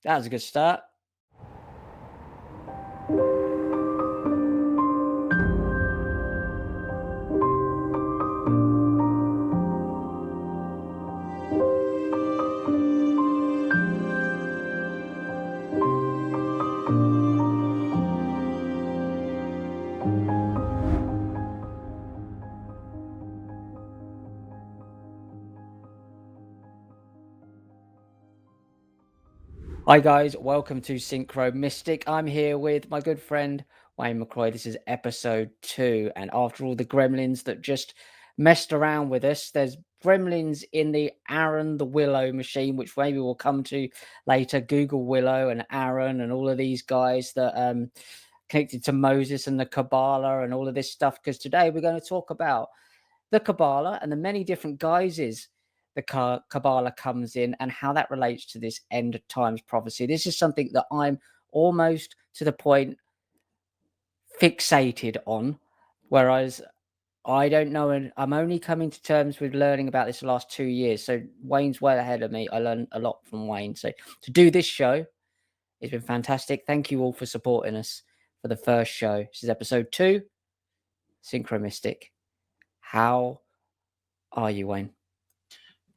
That was a good start. Hi guys, welcome to Synchromystic. I'm here with my good friend Wayne McRoy. This is episode 2, and after all the gremlins that just messed around with us, there's gremlins in the Aaron the Willow machine, which maybe we'll come to later. Google Willow and Aaron and all of these guys that connected to Moses and the Kabbalah and all of this stuff, because today we're going to talk about the Kabbalah and the many different guises the Kabbalah comes in and how that relates to this end times prophecy. This is something that I'm almost to the point fixated on, whereas I don't know, and I'm only coming to terms with learning about this the last 2 years. So Wayne's well ahead of me. I learned a lot from Wayne. So to do this show, it's been fantastic. Thank you all for supporting us for the first show. This is episode 2, Synchromystic. How are you, Wayne?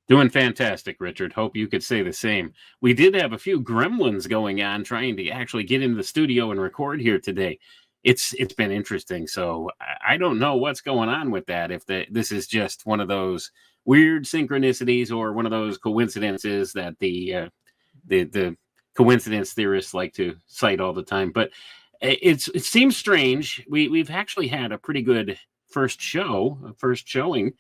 Doing fantastic, Richard. Hope you could say the same. We did have a few gremlins going on trying to actually get into the studio and record here today. It's been interesting. So I don't know what's going on with that. If this is just one of those weird synchronicities or one of those coincidences that the coincidence theorists like to cite all the time. But it seems strange. We've actually had a pretty good first showing.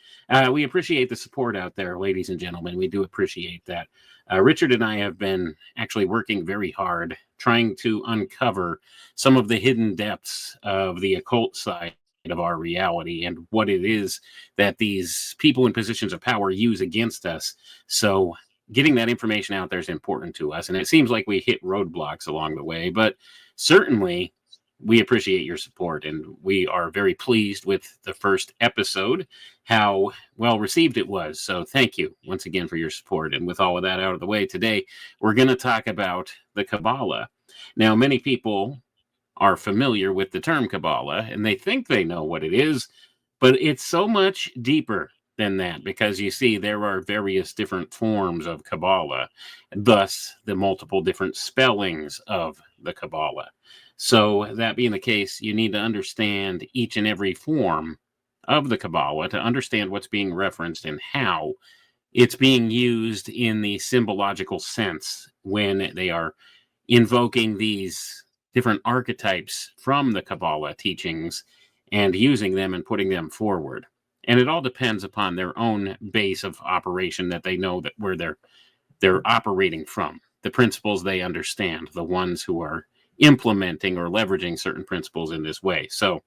We appreciate the support out there, ladies and gentlemen. We do appreciate that. Richard and I have been actually working very hard trying to uncover some of the hidden depths of the occult side of our reality and what it is that these people in positions of power use against us. So getting that information out there is important to us. And it seems like we hit roadblocks along the way, but certainly we appreciate your support, and we are very pleased with the first episode, how well received it was. So thank you once again for your support. And with all of that out of the way, today we're going to talk about the Kabbalah. Now, many people are familiar with the term Kabbalah, and they think they know what it is, but it's so much deeper than that, because you see, there are various different forms of Kabbalah, thus the multiple different spellings of the Kabbalah. So that being the case, you need to understand each and every form of the Kabbalah to understand what's being referenced and how it's being used in the symbological sense when they are invoking these different archetypes from the Kabbalah teachings and using them and putting them forward. And it all depends upon their own base of operation that they know that where they're operating from, the principles they understand, the ones who are implementing or leveraging certain principles in this way. So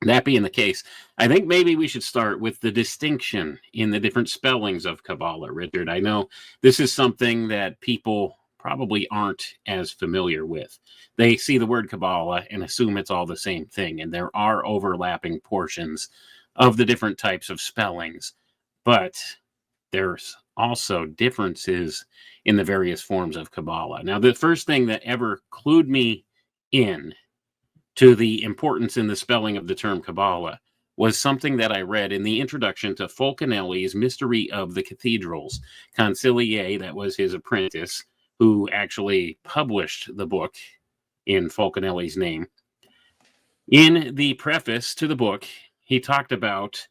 that being the case, I think maybe we should start with the distinction in the different spellings of Kabbalah, Richard. I know this is something that people probably aren't as familiar with. They see the word Kabbalah and assume it's all the same thing, and there are overlapping portions of the different types of spellings, but there's also differences in the various forms of Kabbalah. Now, the first thing that ever clued me in to the importance in the spelling of the term Kabbalah was something that I read in the introduction to Fulcanelli's Mystery of the Cathedrals. Consigliere, that was his apprentice, who actually published the book in Fulcanelli's name. In the preface to the book, he talked about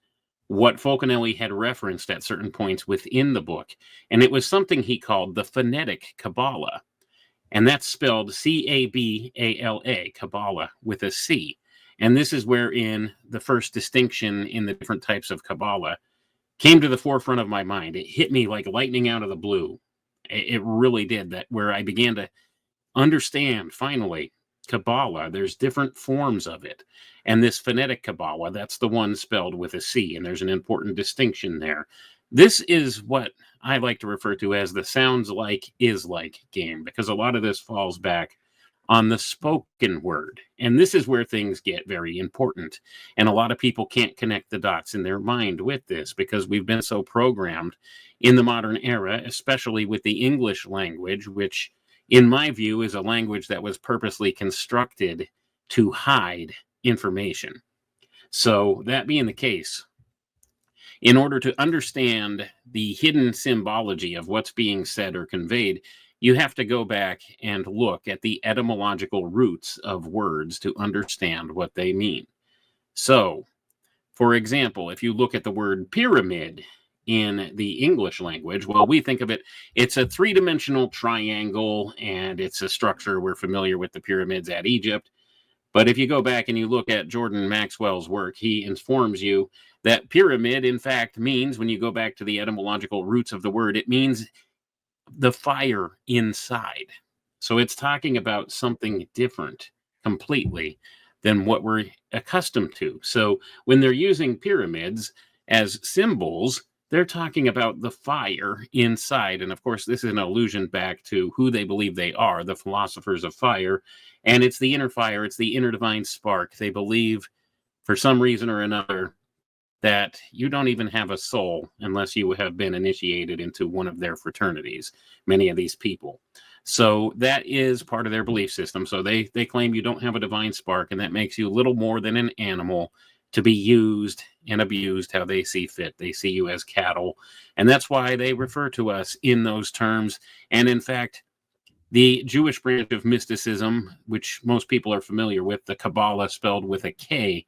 what Fulcanelli had referenced at certain points within the book, and it was something he called the phonetic Cabala, and that's spelled C-A-B-A-L-A, Cabala, with a C. And this is wherein the first distinction in the different types of Kabbalah came to the forefront of my mind. It hit me like lightning out of the blue. It really did, that where I began to understand, finally, Kabbalah. There's different forms of it. And this phonetic Kabbalah, that's the one spelled with a C, and there's an important distinction there. This is what I like to refer to as the sounds like is like game, because a lot of this falls back on the spoken word. And this is where things get very important. And a lot of people can't connect the dots in their mind with this because we've been so programmed in the modern era, especially with the English language, which in my view, is a language that was purposely constructed to hide information. So, that being the case, in order to understand the hidden symbology of what's being said or conveyed, you have to go back and look at the etymological roots of words to understand what they mean. So, for example, if you look at the word pyramid in the English language, well, we think of it, it's a three-dimensional triangle, and it's a structure we're familiar with the pyramids at Egypt. But if you go back and you look at Jordan Maxwell's work, he informs you that pyramid, in fact, means, when you go back to the etymological roots of the word, it means the fire inside. So it's talking about something different completely than what we're accustomed to. So when they're using pyramids as symbols, they're talking about the fire inside. And of course, this is an allusion back to who they believe they are, the philosophers of fire. And it's the inner fire, it's the inner divine spark. They believe, for some reason or another, that you don't even have a soul unless you have been initiated into one of their fraternities, many of these people. So that is part of their belief system. So they claim you don't have a divine spark, and that makes you little more than an animal to be used and abused how they see fit. They see you as cattle, and that's why they refer to us in those terms. And in fact, the Jewish branch of mysticism, which most people are familiar with, the Kabbalah spelled with a K,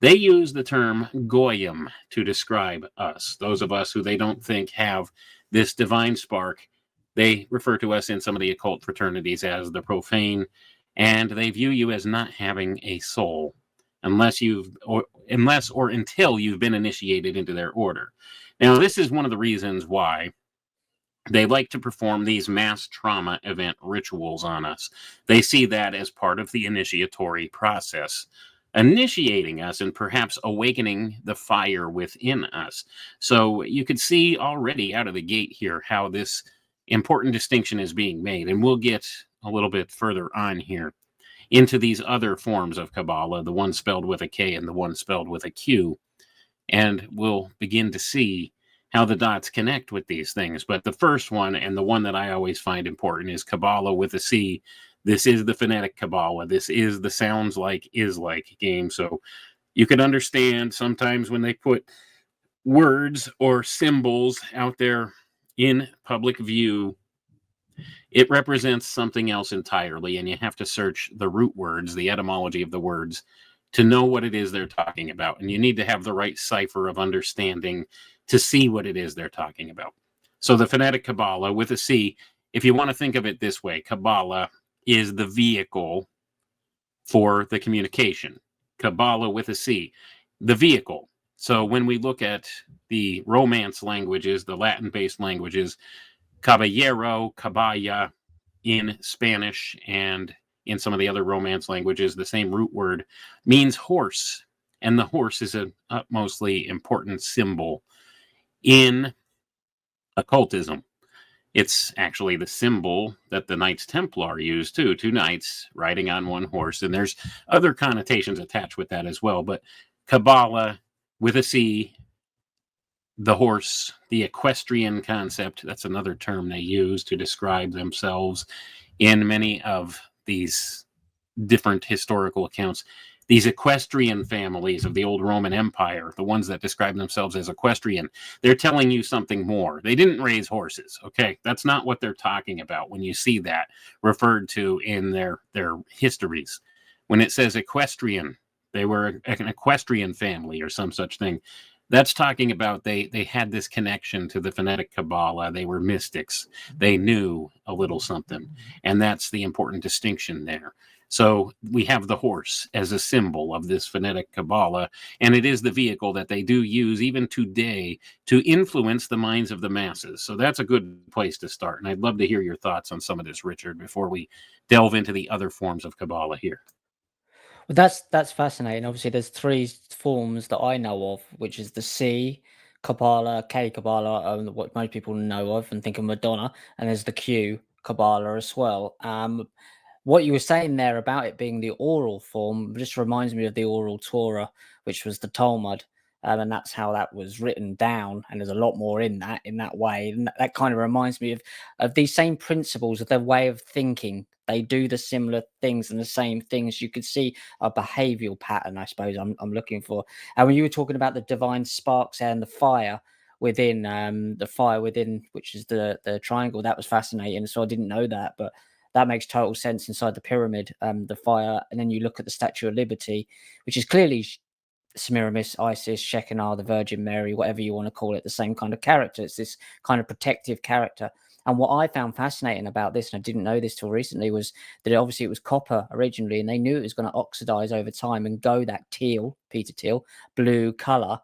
they use the term goyim to describe us, those of us who they don't think have this divine spark. They refer to us in some of the occult fraternities as the profane, and they view you as not having a soul unless or until you've been initiated into their order. Now, this is one of the reasons why they like to perform these mass trauma event rituals on us. They see that as part of the initiatory process, initiating us and perhaps awakening the fire within us. So you could see already out of the gate here how this important distinction is being made. And we'll get a little bit further on here into these other forms of Kabbalah, the one spelled with a K and the one spelled with a Q. And we'll begin to see how the dots connect with these things. But the first one, and the one that I always find important, is Kabbalah with a C. This is the phonetic Kabbalah. This is the sounds like, is like game. So you can understand sometimes when they put words or symbols out there in public view, it represents something else entirely. And you have to search the root words, the etymology of the words, to know what it is they're talking about. And you need to have the right cipher of understanding to see what it is they're talking about. So the phonetic Kabbalah with a C, if you want to think of it this way, Kabbalah is the vehicle for the communication. Kabbalah with a C, the vehicle. So when we look at the Romance languages, the Latin-based languages, caballero, caballa in Spanish and in some of the other Romance languages, the same root word means horse. And the horse is an utmostly important symbol in occultism. It's actually the symbol that the Knights Templar used too, two knights riding on one horse. And there's other connotations attached with that as well. But Kabbalah with a C, the horse, the equestrian concept, that's another term they use to describe themselves in many of these different historical accounts. These equestrian families of the old Roman Empire, the ones that describe themselves as equestrian, they're telling you something more. They didn't raise horses, okay? That's not what they're talking about when you see that referred to in their histories. When it says equestrian, they were an equestrian family or some such thing. That's talking about they had this connection to the phonetic Kabbalah. They were mystics. They knew a little something. And that's the important distinction there. So we have the horse as a symbol of this phonetic Kabbalah, and it is the vehicle that they do use even today to influence the minds of the masses. So that's a good place to start. And I'd love to hear your thoughts on some of this, Richard, before we delve into the other forms of Kabbalah here. Well, that's fascinating. Obviously, there's three forms that I know of, which is the C, Kabbalah, K Kabbalah, what most people know of and think of Madonna, and there's the Q Kabbalah as well. What you were saying there about it being the oral form just reminds me of the oral Torah, which was the Talmud. and that's how that was written down. And there's a lot more in that way, and that kind of reminds me of these same principles, of their way of thinking. They do the similar things and the same things. You could see a behavioural pattern, I suppose, I'm looking for. And when you were talking about the divine sparks and the fire within, which is the triangle, that was fascinating. So I didn't know that, but that makes total sense inside the pyramid, the fire. And then you look at the Statue of Liberty, which is clearly Semiramis, Isis, Shekinah, the Virgin Mary, whatever you want to call it, the same kind of character. It's this kind of protective character. And what I found fascinating about this, and I didn't know this till recently, was that obviously it was copper originally, and they knew it was going to oxidize over time and go that teal, Peter teal, blue color.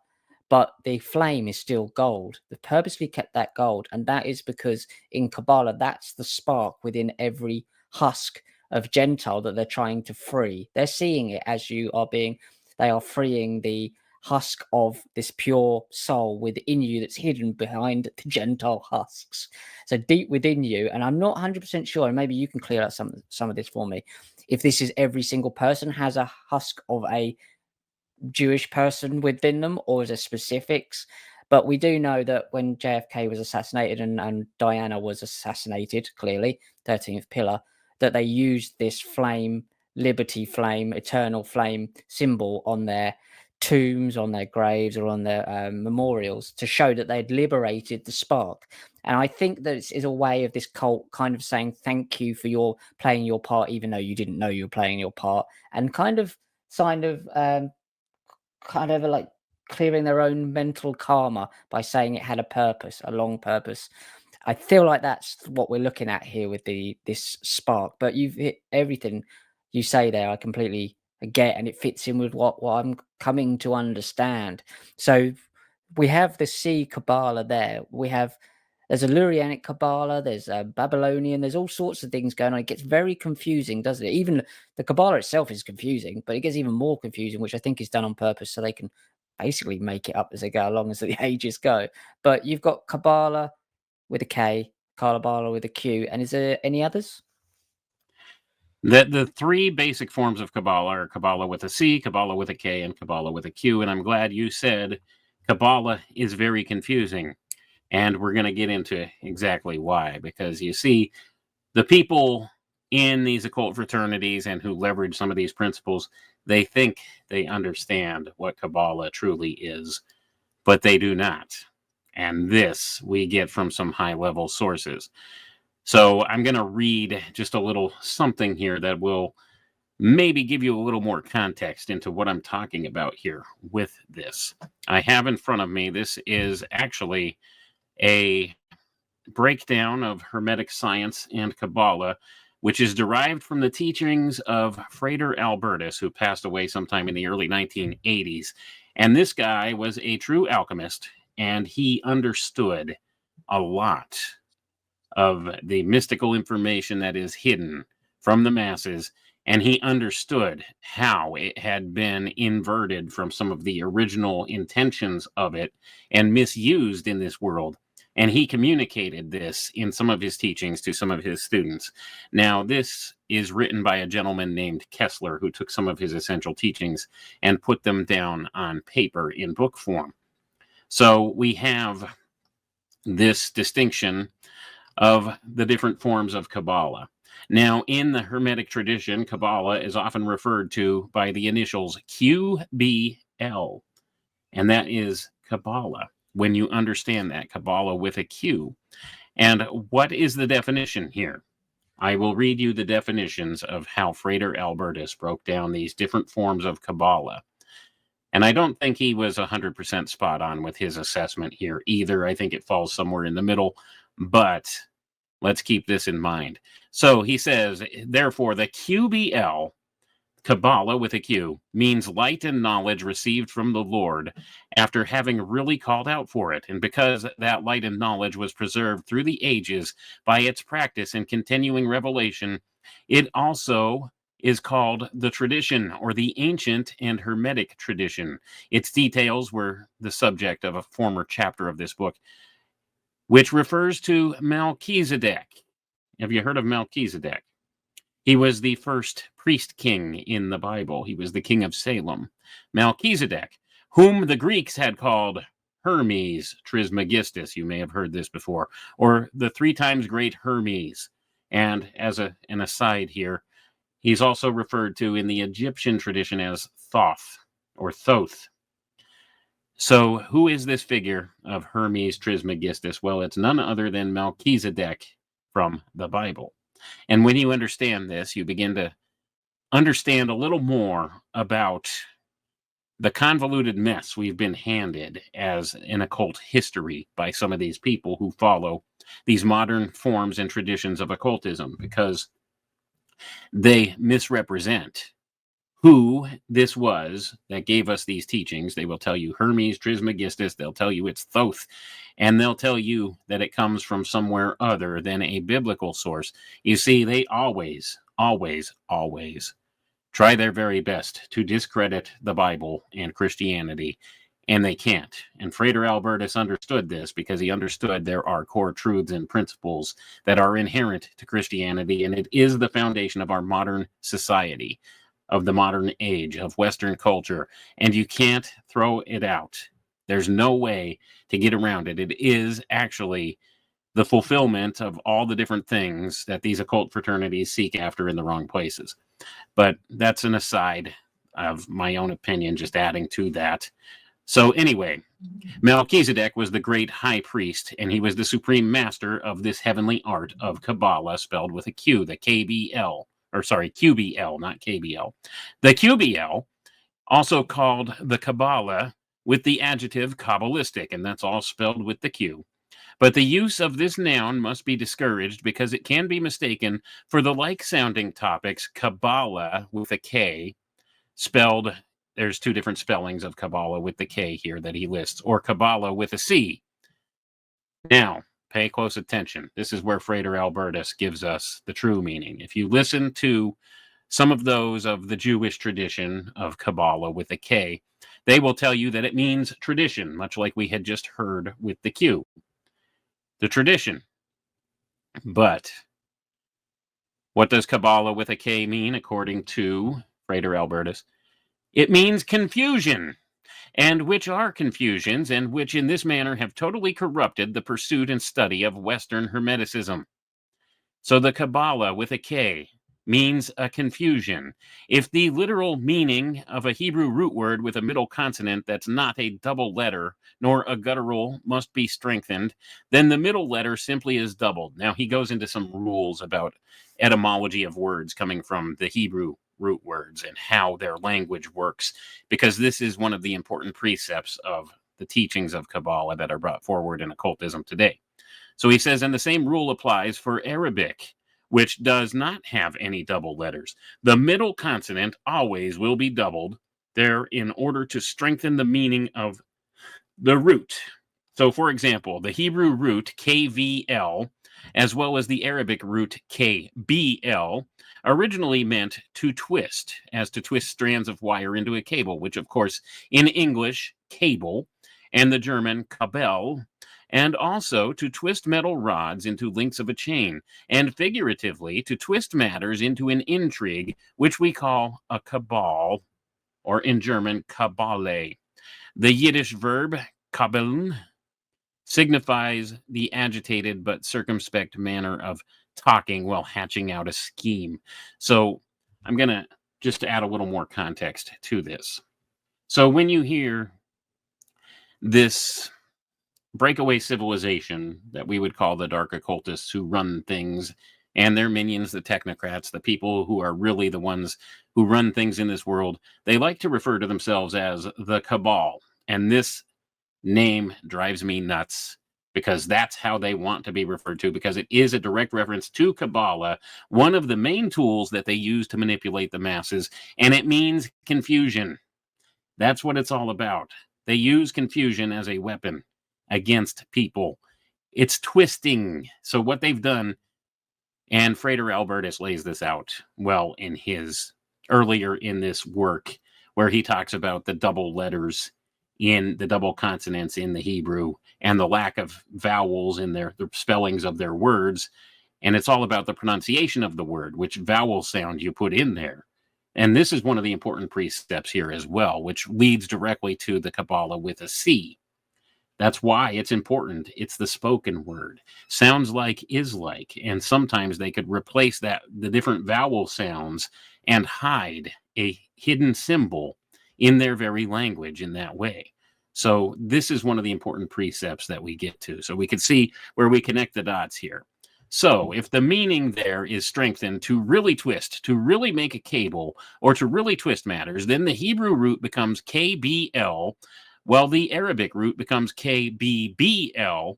But the flame is still gold. They purposely kept that gold. And that is because in Kabbalah, that's the spark within every husk of Gentile that they're trying to free. They're seeing it as they are freeing the husk of this pure soul within you that's hidden behind the Gentile husks. So deep within you, and I'm not 100% sure, and maybe you can clear up some of this for me, if this is every single person has a husk of a Jewish person within them, or is there specifics? But we do know that when JFK was assassinated and Diana was assassinated, clearly 13th pillar, that they used this flame, liberty flame, eternal flame symbol on their tombs, on their graves, or on their memorials to show that they'd liberated the spark. And I think that it's a way of this cult kind of saying thank you for your playing your part, even though you didn't know you were playing your part, and kind of like clearing their own mental karma by saying it had a purpose, a long purpose. I feel like that's what we're looking at here with this spark. But you've hit everything you say there. I completely get, and it fits in with what I'm coming to understand. So we have the sea Kabbalah there. There's a Lurianic Kabbalah, there's a Babylonian, there's all sorts of things going on. It gets very confusing, doesn't it? Even the Kabbalah itself is confusing, but it gets even more confusing, which I think is done on purpose so they can basically make it up as they go along as the ages go. But you've got Kabbalah with a K, Kabbalah with a Q, and is there any others? The three basic forms of Kabbalah are Kabbalah with a C, Kabbalah with a K, and Kabbalah with a Q. And I'm glad you said Kabbalah is very confusing. And we're going to get into exactly why, because you see, the people in these occult fraternities and who leverage some of these principles, they think they understand what Kabbalah truly is, but they do not. And this we get from some high-level sources. So I'm going to read just a little something here that will maybe give you a little more context into what I'm talking about here with this. I have in front of me, this is actually a breakdown of Hermetic science and Kabbalah, which is derived from the teachings of Frater Albertus, who passed away sometime in the early 1980s. And this guy was a true alchemist, and he understood a lot of the mystical information that is hidden from the masses, and he understood how it had been inverted from some of the original intentions of it and misused in this world. And he communicated this in some of his teachings to some of his students. Now, this is written by a gentleman named Kessler, who took some of his essential teachings and put them down on paper in book form. So we have this distinction of the different forms of Kabbalah. Now, in the Hermetic tradition, Kabbalah is often referred to by the initials QBL, and that is Kabbalah. When you understand that, Kabbalah with a Q. And what is the definition here? I will read you the definitions of how Frater Albertus broke down these different forms of Kabbalah. And I don't think he was 100% spot on with his assessment here either. I think it falls somewhere in the middle, but let's keep this in mind. So he says, therefore, the QBL, Kabbalah with a Q, means light and knowledge received from the Lord after having really called out for it. And because that light and knowledge was preserved through the ages by its practice and continuing revelation, it also is called the tradition, or the ancient and Hermetic tradition. Its details were the subject of a former chapter of this book, which refers to Melchizedek. Have you heard of Melchizedek? He was the first priest king in the Bible. He was the king of Salem. Melchizedek whom the Greeks had called Hermes Trismegistus. You may have heard this before, or the 3 times great Hermes. And as an aside here, he's also referred to in the Egyptian tradition as Thoth or Thoth. So who is this figure of Hermes Trismegistus? Well, it's none other than Melchizedek from the Bible. And when you understand this, you begin to understand a little more about the convoluted mess we've been handed as an occult history by some of these people who follow these modern forms and traditions of occultism, because they misrepresent who this was that gave us these teachings. They will tell you Hermes Trismegistus, they'll tell you it's Thoth, and they'll tell you that it comes from somewhere other than a biblical source. You see, they always try their very best to discredit the Bible and Christianity, and they can't. And Frater Albertus understood this, because he understood there are core truths and principles that are inherent to Christianity, and it is the foundation of our modern society, of the modern age, of Western culture, and you can't throw it out. There's no way to get around it. It is actually the fulfillment of all the different things that these occult fraternities seek after in the wrong places. But that's an aside of my own opinion, just adding to that. So anyway, Melchizedek was the great high priest, and he was the supreme master of this heavenly art of Kabbalah, spelled with a Q, the KBL, or sorry, QBL, not KBL. The QBL, also called the Kabbalah, with the adjective Kabbalistic, and that's all spelled with the Q. But the use of this noun must be discouraged, because it can be mistaken for the like-sounding topics Kabbalah with a K, spelled, there's 2 different spellings of Kabbalah with the K here that he lists, or Kabbalah with a C. Now, pay close attention. This is where Frater Albertus gives us the true meaning. If you listen to some of those of the Jewish tradition of Kabbalah with a K, they will tell you that it means tradition, much like we had just heard with the Q. The tradition. But what does Kabbalah with a K mean, according to Frater Albertus? It means confusion, and which are confusions, and which in this manner have totally corrupted the pursuit and study of Western Hermeticism. So the Kabbalah with a K means a confusion. If the literal meaning of a Hebrew root word with a middle consonant that's not a double letter, nor a guttural, must be strengthened, then the middle letter simply is doubled. Now, he goes into some rules about etymology of words coming from the Hebrew root words and how their language works, because this is one of the important precepts of the teachings of Kabbalah that are brought forward in occultism today. So he says, and the same rule applies for Arabic, which does not have any double letters. The middle consonant always will be doubled there in order to strengthen the meaning of the root. So, for example, the Hebrew root KVL, as well as the Arabic root KBL, originally meant to twist, as to twist strands of wire into a cable, which, of course, in English, cable, and the German Kabel, and also to twist metal rods into links of a chain, and figuratively to twist matters into an intrigue, which we call a cabal, or in German, Kabale. The Yiddish verb kabeln signifies the agitated but circumspect manner of talking while hatching out a scheme. So I'm going to just add a little more context to this. So when you hear this breakaway civilization that we would call the dark occultists who run things, and their minions, the technocrats, the people who are really the ones who run things in this world, they like to refer to themselves as the Cabal. And this name drives me nuts, because that's how they want to be referred to, because it is a direct reference to Kabbalah, one of the main tools that they use to manipulate the masses, and it means confusion. That's what it's all about. They use confusion as a weapon against people. It's twisting. So what they've done, and Frater Albertus lays this out well in his earlier in this work, where he talks about the double letters in the double consonants in the Hebrew and the lack of vowels in the spellings of their words. And it's all about the pronunciation of the word, which vowel sound you put in there. And this is one of the important precepts here as well, which leads directly to the Kabbalah with a C. That's why it's important. It's the spoken word. Sounds like is like. And sometimes they could replace the different vowel sounds and hide a hidden symbol in their very language in that way. So this is one of the important precepts that we get to. So we can see where we connect the dots here. So if the meaning there is strengthened to really twist, to really make a cable, or to really twist matters, then the Hebrew root becomes KBL, while the Arabic root becomes KBBL,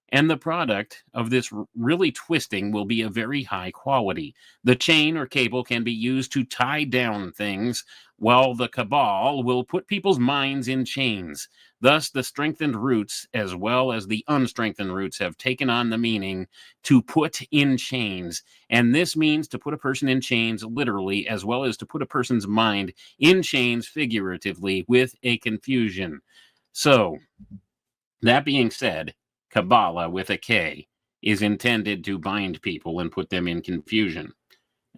and the product of this really twisting will be a very high quality. The chain or cable can be used to tie down things, while the cabal will put people's minds in chains. Thus, the strengthened roots as well as the unstrengthened roots have taken on the meaning to put in chains. And this means to put a person in chains literally, as well as to put a person's mind in chains figuratively with a confusion. So, that being said, Kabbalah with a K is intended to bind people and put them in confusion.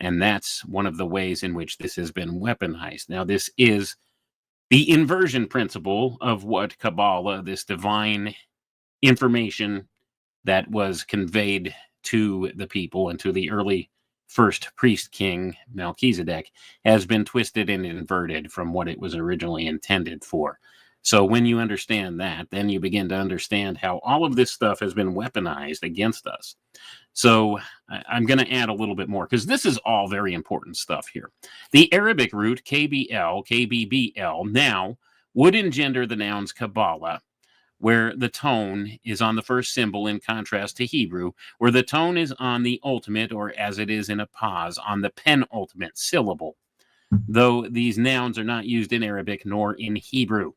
And that's one of the ways in which this has been weaponized. Now, this is the inversion principle of what Kabbalah, this divine information that was conveyed to the people and to the early first priest king, Melchizedek, has been twisted and inverted from what it was originally intended for. So when you understand that, then you begin to understand how all of this stuff has been weaponized against us. So I'm going to add a little bit more because this is all very important stuff here. The Arabic root KBL, KBBL now would engender the nouns Kabbalah, where the tone is on the first symbol in contrast to Hebrew, where the tone is on the ultimate, or as it is in a pause, on the penultimate syllable, though these nouns are not used in Arabic nor in Hebrew.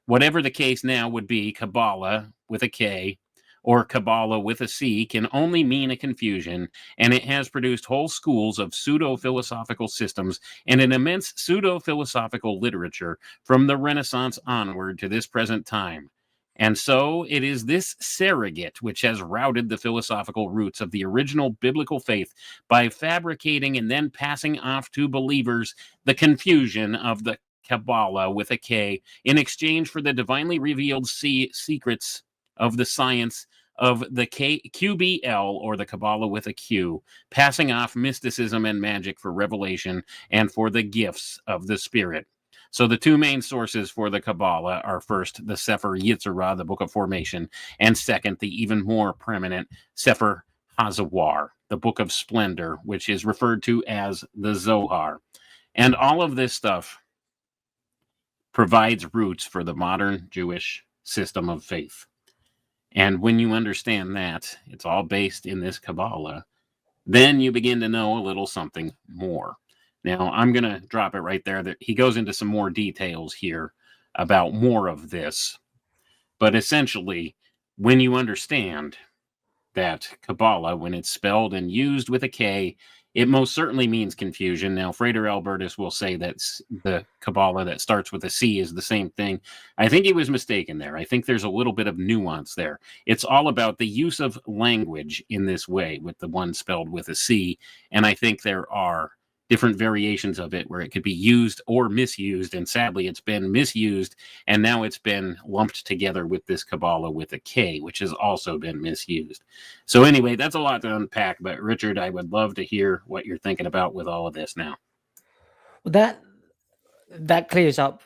Whatever the case now would be, Kabbalah with a K or Kabbalah with a C can only mean a confusion, and it has produced whole schools of pseudo-philosophical systems and an immense pseudo-philosophical literature from the Renaissance onward to this present time. And so it is this surrogate which has routed the philosophical roots of the original biblical faith by fabricating and then passing off to believers the confusion of the Kabbalah with a K in exchange for the divinely revealed secrets of the science of the QBL, or the Kabbalah with a Q, passing off mysticism and magic for revelation and for the gifts of the Spirit. So the two main sources for the Kabbalah are first the Sefer Yetzirah, the Book of Formation, and second, the even more prominent Sefer Hazawar, the Book of Splendor, which is referred to as the Zohar. And all of this stuff provides roots for the modern Jewish system of faith. And when you understand that it's all based in this Kabbalah, then you begin to know a little something more. Now, I'm going to drop it right there. That he goes into some more details here about more of this. But essentially, when you understand that Kabbalah, when it's spelled and used with a K, it most certainly means confusion. Now, Frater Albertus will say that the Kabbalah that starts with a C is the same thing. I think he was mistaken there. I think there's a little bit of nuance there. It's all about the use of language in this way with the one spelled with a C. And I think there are different variations of it where it could be used or misused. And sadly, it's been misused. And now it's been lumped together with this Kabbalah with a K, which has also been misused. So anyway, that's a lot to unpack. But Richard, I would love to hear what you're thinking about with all of this now. Well, that clears up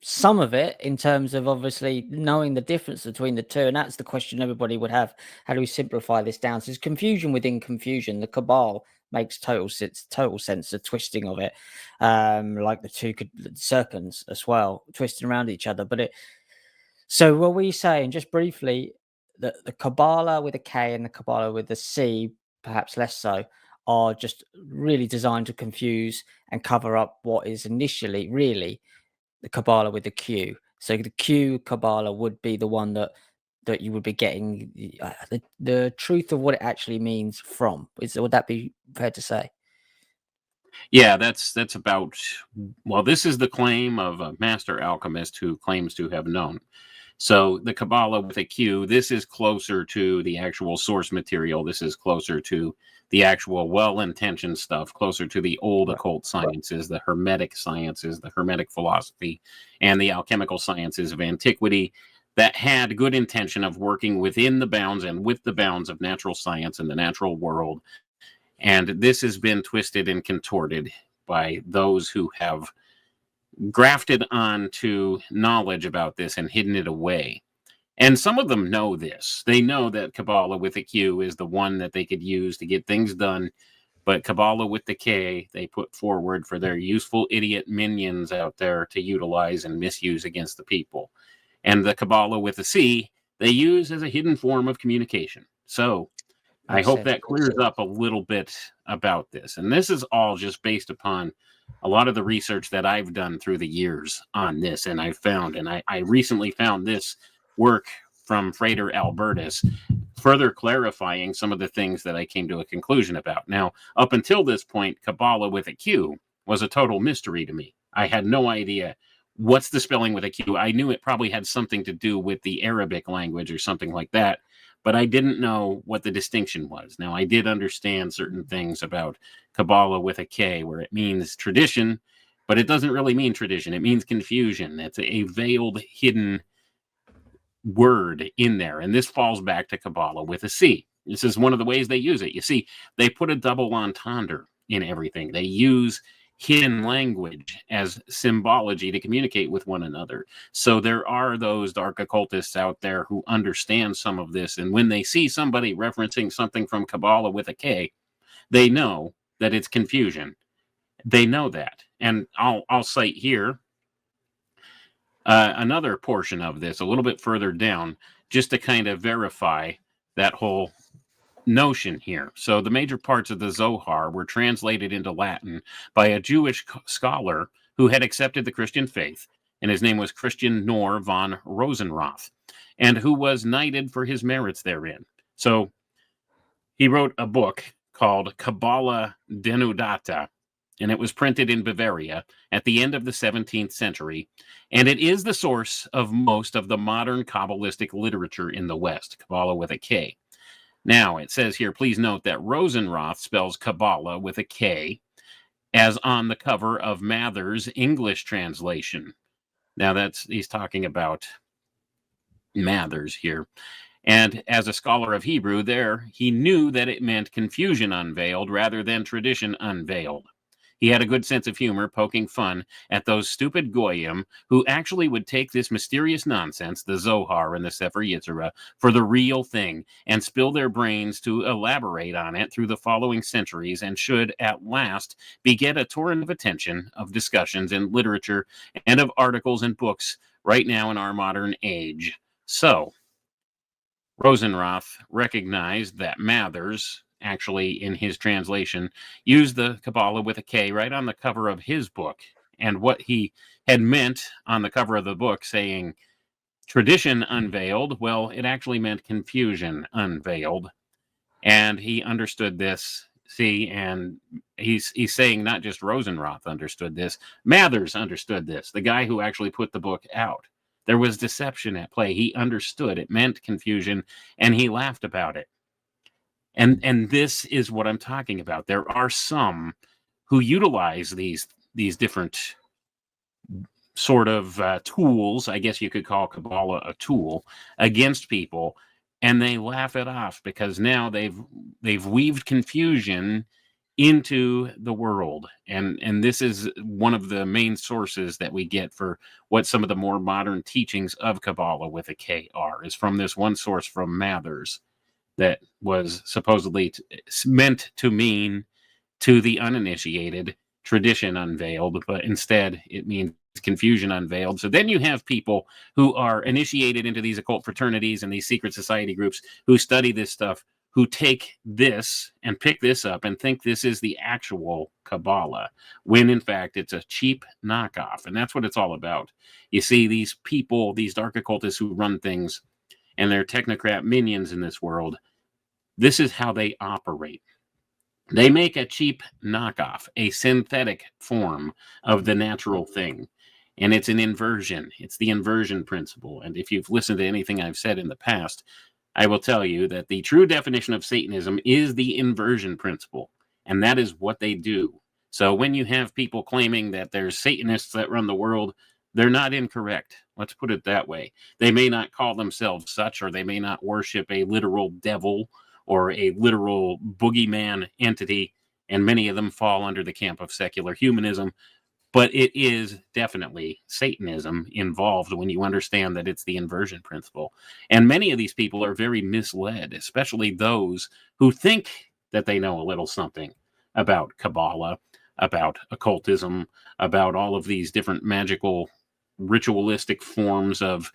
some of it in terms of obviously knowing the difference between the two, and that's the question everybody would have. How do we simplify this down? So there's confusion within confusion. The cabal makes total sense, the twisting of it, like the two serpents as well, twisting around each other. But so what we saying, just briefly, that the Kabbalah with a K and the Kabbalah with a C, perhaps less so, are just really designed to confuse and cover up what is initially really the Kabbalah with the Q. So the Q Kabbalah would be the one that you would be getting the truth of what it actually means from. Would that be fair to say? Yeah, that's about, well, this is the claim of a master alchemist who claims to have known. So the Kabbalah with a Q, this is closer to the actual source material. This is closer to the actual well-intentioned stuff, closer to the old occult sciences, the Hermetic sciences, the Hermetic philosophy, and the alchemical sciences of antiquity that had good intention of working within the bounds and with the bounds of natural science and the natural world. And this has been twisted and contorted by those who have grafted onto knowledge about this and hidden it away. And some of them know this. They know that Kabbalah with a Q is the one that they could use to get things done. But Kabbalah with the K, they put forward for their useful idiot minions out there to utilize and misuse against the people. And the Kabbalah with a C, they use as a hidden form of communication. So I hope that clears up a little bit about this. And this is all just based upon a lot of the research that I've done through the years on this. And I found, and I recently found this work from Frater Albertus, further clarifying some of the things that I came to a conclusion about. Now, up until this point, Kabbalah with a Q was a total mystery to me. I had no idea what's the spelling with a Q. I knew it probably had something to do with the Arabic language or something like that, but I didn't know what the distinction was. Now, I did understand certain things about Kabbalah with a K, where it means tradition, but it doesn't really mean tradition. It means confusion. It's a veiled, hidden word in there. And this falls back to Kabbalah with a C. This is one of the ways they use it. You see, they put a double entendre in everything. They use hidden language as symbology to communicate with one another. So there are those dark occultists out there who understand some of this. And when they see somebody referencing something from Kabbalah with a K, they know that it's confusion. They know that. And I'll cite here another portion of this a little bit further down, just to kind of verify that whole notion here. So the major parts of the Zohar were translated into Latin by a Jewish scholar who had accepted the Christian faith, and his name was Christian Nor von Rosenroth, and who was knighted for his merits therein. So he wrote a book called Kabbalah Denudata, and it was printed in Bavaria at the end of the 17th century, and it is the source of most of the modern Kabbalistic literature in the West, Kabbalah with a K. Now, it says here, please note that Rosenroth spells Kabbalah with a K, as on the cover of Mather's English translation. Now, he's talking about Mathers here. And as a scholar of Hebrew there, he knew that it meant confusion unveiled rather than tradition unveiled. He had a good sense of humor, poking fun at those stupid goyim who actually would take this mysterious nonsense, the Zohar and the Sefer Yetzirah, for the real thing and spill their brains to elaborate on it through the following centuries, and should at last beget a torrent of attention, of discussions in literature, and of articles and books right now in our modern age. So, Rosenroth recognized that Mathers, actually in his translation, used the Kabbalah with a K right on the cover of his book. And what he had meant on the cover of the book, saying tradition unveiled, well, it actually meant confusion unveiled. And he understood this, see, and he's saying not just Rosenroth understood this, Mathers understood this, the guy who actually put the book out. There was deception at play. He understood it meant confusion, and he laughed about it. And this is what I'm talking about. There are some who utilize these different sort of tools, I guess you could call Kabbalah a tool, against people, and they laugh it off because now they've weaved confusion into the world. And this is one of the main sources that we get for what some of the more modern teachings of Kabbalah with a K are, is from this one source from Mathers that was supposedly meant to mean, to the uninitiated, tradition unveiled, but instead it means confusion unveiled. So then you have people who are initiated into these occult fraternities and these secret society groups who study this stuff, who take this and pick this up and think this is the actual Kabbalah, when in fact it's a cheap knockoff. And that's what it's all about. You see, these people, these dark occultists who run things, and their technocrat minions in this world, this is how they operate. They make a cheap knockoff, a synthetic form of the natural thing. and it's an inversion. It's the inversion principle. And if you've listened to anything I've said in the past, I will tell you that the true definition of Satanism is the inversion principle, and that is what they do. So when you have people claiming that there's Satanists that run the world, they're not incorrect. Let's put it that way. They may not call themselves such, or they may not worship a literal devil or a literal boogeyman entity, and many of them fall under the camp of secular humanism. But it is definitely Satanism involved when you understand that it's the inversion principle. And many of these people are very misled, especially those who think that they know a little something about Kabbalah, about occultism, about all of these different magical, ritualistic forms of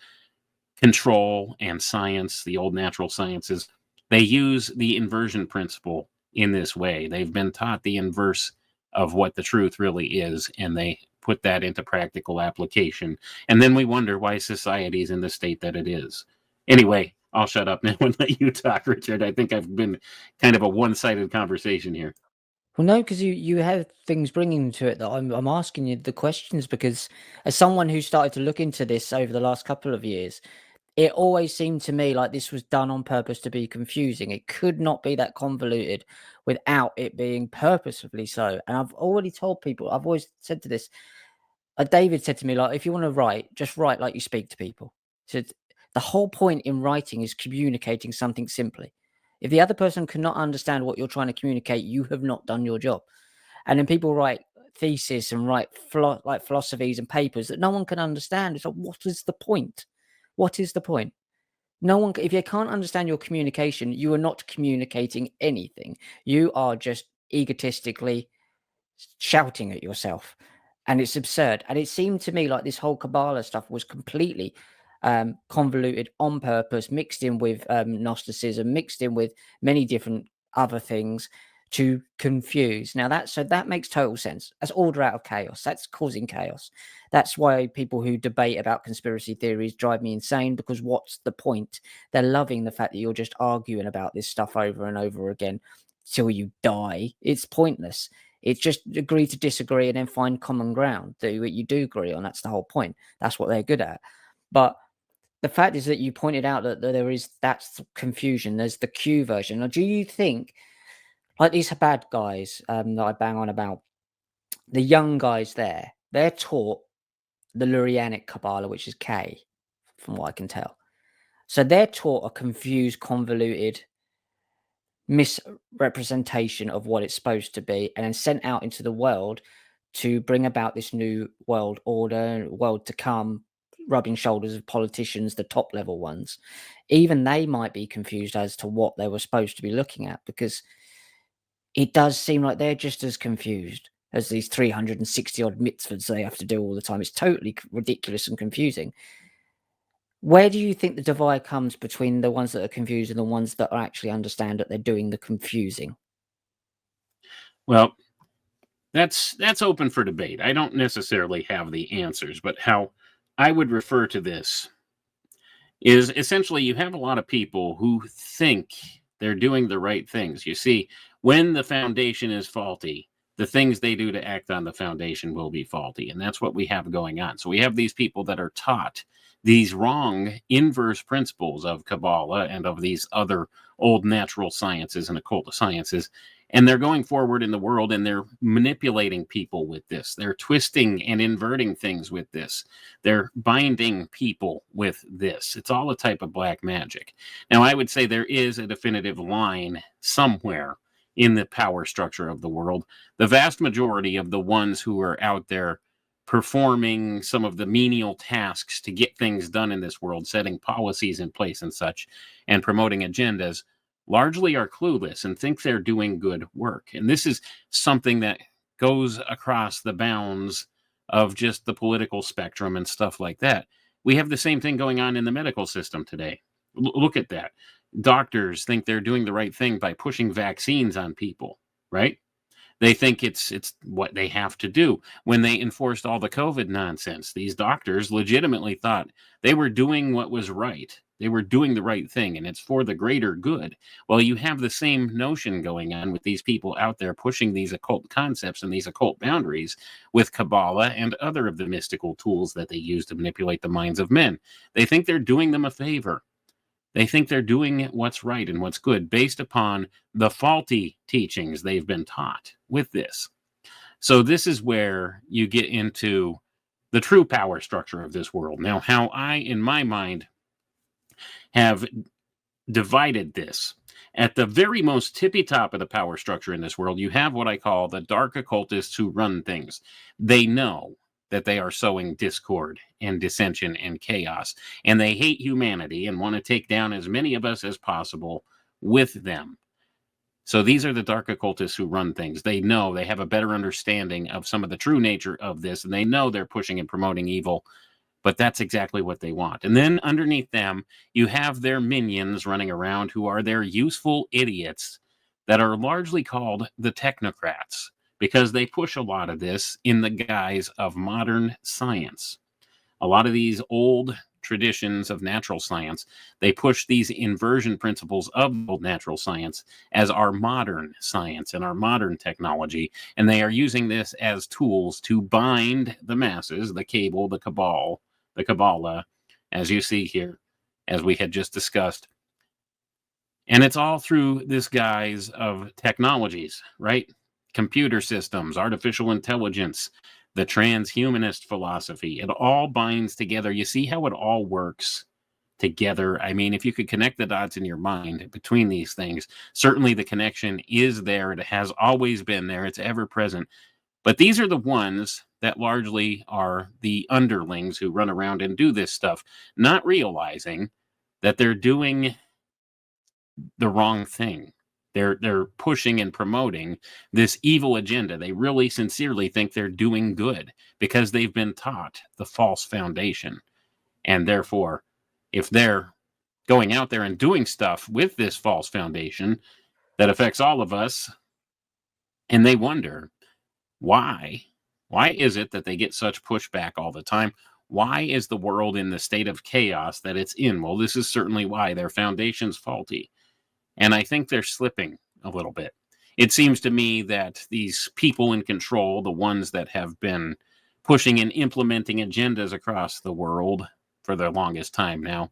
control and science, the old natural sciences. They use the inversion principle in this way. They've been taught the inverse of what the truth really is, and they put that into practical application. And then we wonder why society is in the state that it is. Anyway, I'll shut up now and let you talk, Richard. I think I've been kind of a one-sided conversation here. Well, no, because you have things bringing to it that I'm asking you the questions, because as someone who started to look into this over the last couple of years, it always seemed to me like this was done on purpose to be confusing. It could not be that convoluted without it being purposefully so. And I've already told people, I've always said to this, David said to me, like, if you want to write, just write like you speak to people. So the whole point in writing is communicating something simply. If the other person cannot understand what you're trying to communicate, you have not done your job. And then people write thesis and write like philosophies and papers that no one can understand. It's like, what is the point? What is the point? No one, if you can't understand your communication, you are not communicating anything. You are just egotistically shouting at yourself. And it's absurd. And it seemed to me like this whole Kabbalah stuff was completely convoluted on purpose, mixed in with Gnosticism, mixed in with many different other things to confuse. Now that makes total sense. That's order out of chaos. That's causing chaos. That's why people who debate about conspiracy theories drive me insane, because what's the point? They're loving the fact that you're just arguing about this stuff over and over again till you die. It's pointless. It's just agree to disagree and then find common ground that you do agree on. That's the whole point. That's what they're good at. But the fact is that you pointed out that that's confusion. There's the Q version. Now, do you think, like these bad guys that I bang on about, the young guys they're taught the Lurianic Kabbalah, which is K, from what I can tell. So they're taught a confused, convoluted misrepresentation of what it's supposed to be, and then sent out into the world to bring about this new world order, world to come, rubbing shoulders with politicians, the top level ones. Even they might be confused as to what they were supposed to be looking at, because it does seem like they're just as confused as these 360 odd mitzvahs they have to do all the time. It's totally ridiculous and confusing. Where do you think the divide comes between the ones that are confused and the ones that actually understand that they're doing the confusing? Well, that's open for debate. I don't necessarily have the answers, but how I would refer to this is essentially you have a lot of people who think they're doing the right things. You see, when the foundation is faulty, the things they do to act on the foundation will be faulty. And that's what we have going on. So we have these people that are taught these wrong inverse principles of Kabbalah and of these other old natural sciences and occult sciences. And they're going forward in the world and they're manipulating people with this. They're twisting and inverting things with this. They're binding people with this. It's all a type of black magic. Now, I would say there is a definitive line somewhere in the power structure of the world. The vast majority of the ones who are out there performing some of the menial tasks to get things done in this world, setting policies in place and such, and promoting agendas, largely are clueless and think they're doing good work. And this is something that goes across the bounds of just the political spectrum and stuff like that. We have the same thing going on in the medical system today. Look at that. Doctors think they're doing the right thing by pushing vaccines on people, right? They think it's what they have to do. When they enforced all the COVID nonsense, these doctors legitimately thought they were doing what was right. They were doing the right thing, and it's for the greater good. Well, you have the same notion going on with these people out there pushing these occult concepts and these occult boundaries with Kabbalah and other of the mystical tools that they use to manipulate the minds of men. They think they're doing them a favor. They think they're doing what's right and what's good based upon the faulty teachings they've been taught with this. So this is where you get into the true power structure of this world. Now, how I, in my mind, have divided this. At the very most tippy top of the power structure in this world, you have what I call the dark occultists who run things. They know that they are sowing discord and dissension and chaos, and they hate humanity and want to take down as many of us as possible with them. So these are the dark occultists who run things. They know, they have a better understanding of some of the true nature of this, and they know they're pushing and promoting evil, but that's exactly what they want. And then underneath them, you have their minions running around who are their useful idiots that are largely called the technocrats, because they push a lot of this in the guise of modern science. A lot of these old traditions of natural science, they push these inversion principles of old natural science as our modern science and our modern technology, and they are using this as tools to bind the masses, the cable, the cabal, the Kabbalah, as you see here, as we had just discussed. And it's all through this guise of technologies, right? Computer systems, artificial intelligence, the transhumanist philosophy. It all binds together. You see how it all works together? I mean, if you could connect the dots in your mind between these things, certainly the connection is there. It has always been there. It's ever present. But these are the ones that largely are the underlings who run around and do this stuff, not realizing that they're doing the wrong thing. They're pushing and promoting this evil agenda. They really sincerely think they're doing good because they've been taught the false foundation. And therefore, if they're going out there and doing stuff with this false foundation that affects all of us, and they wonder, why? Why is it that they get such pushback all the time? Why is the world in the state of chaos that it's in? Well, this is certainly why. Their foundation's faulty. And I think they're slipping a little bit. It seems to me that these people in control, the ones that have been pushing and implementing agendas across the world for the longest time now,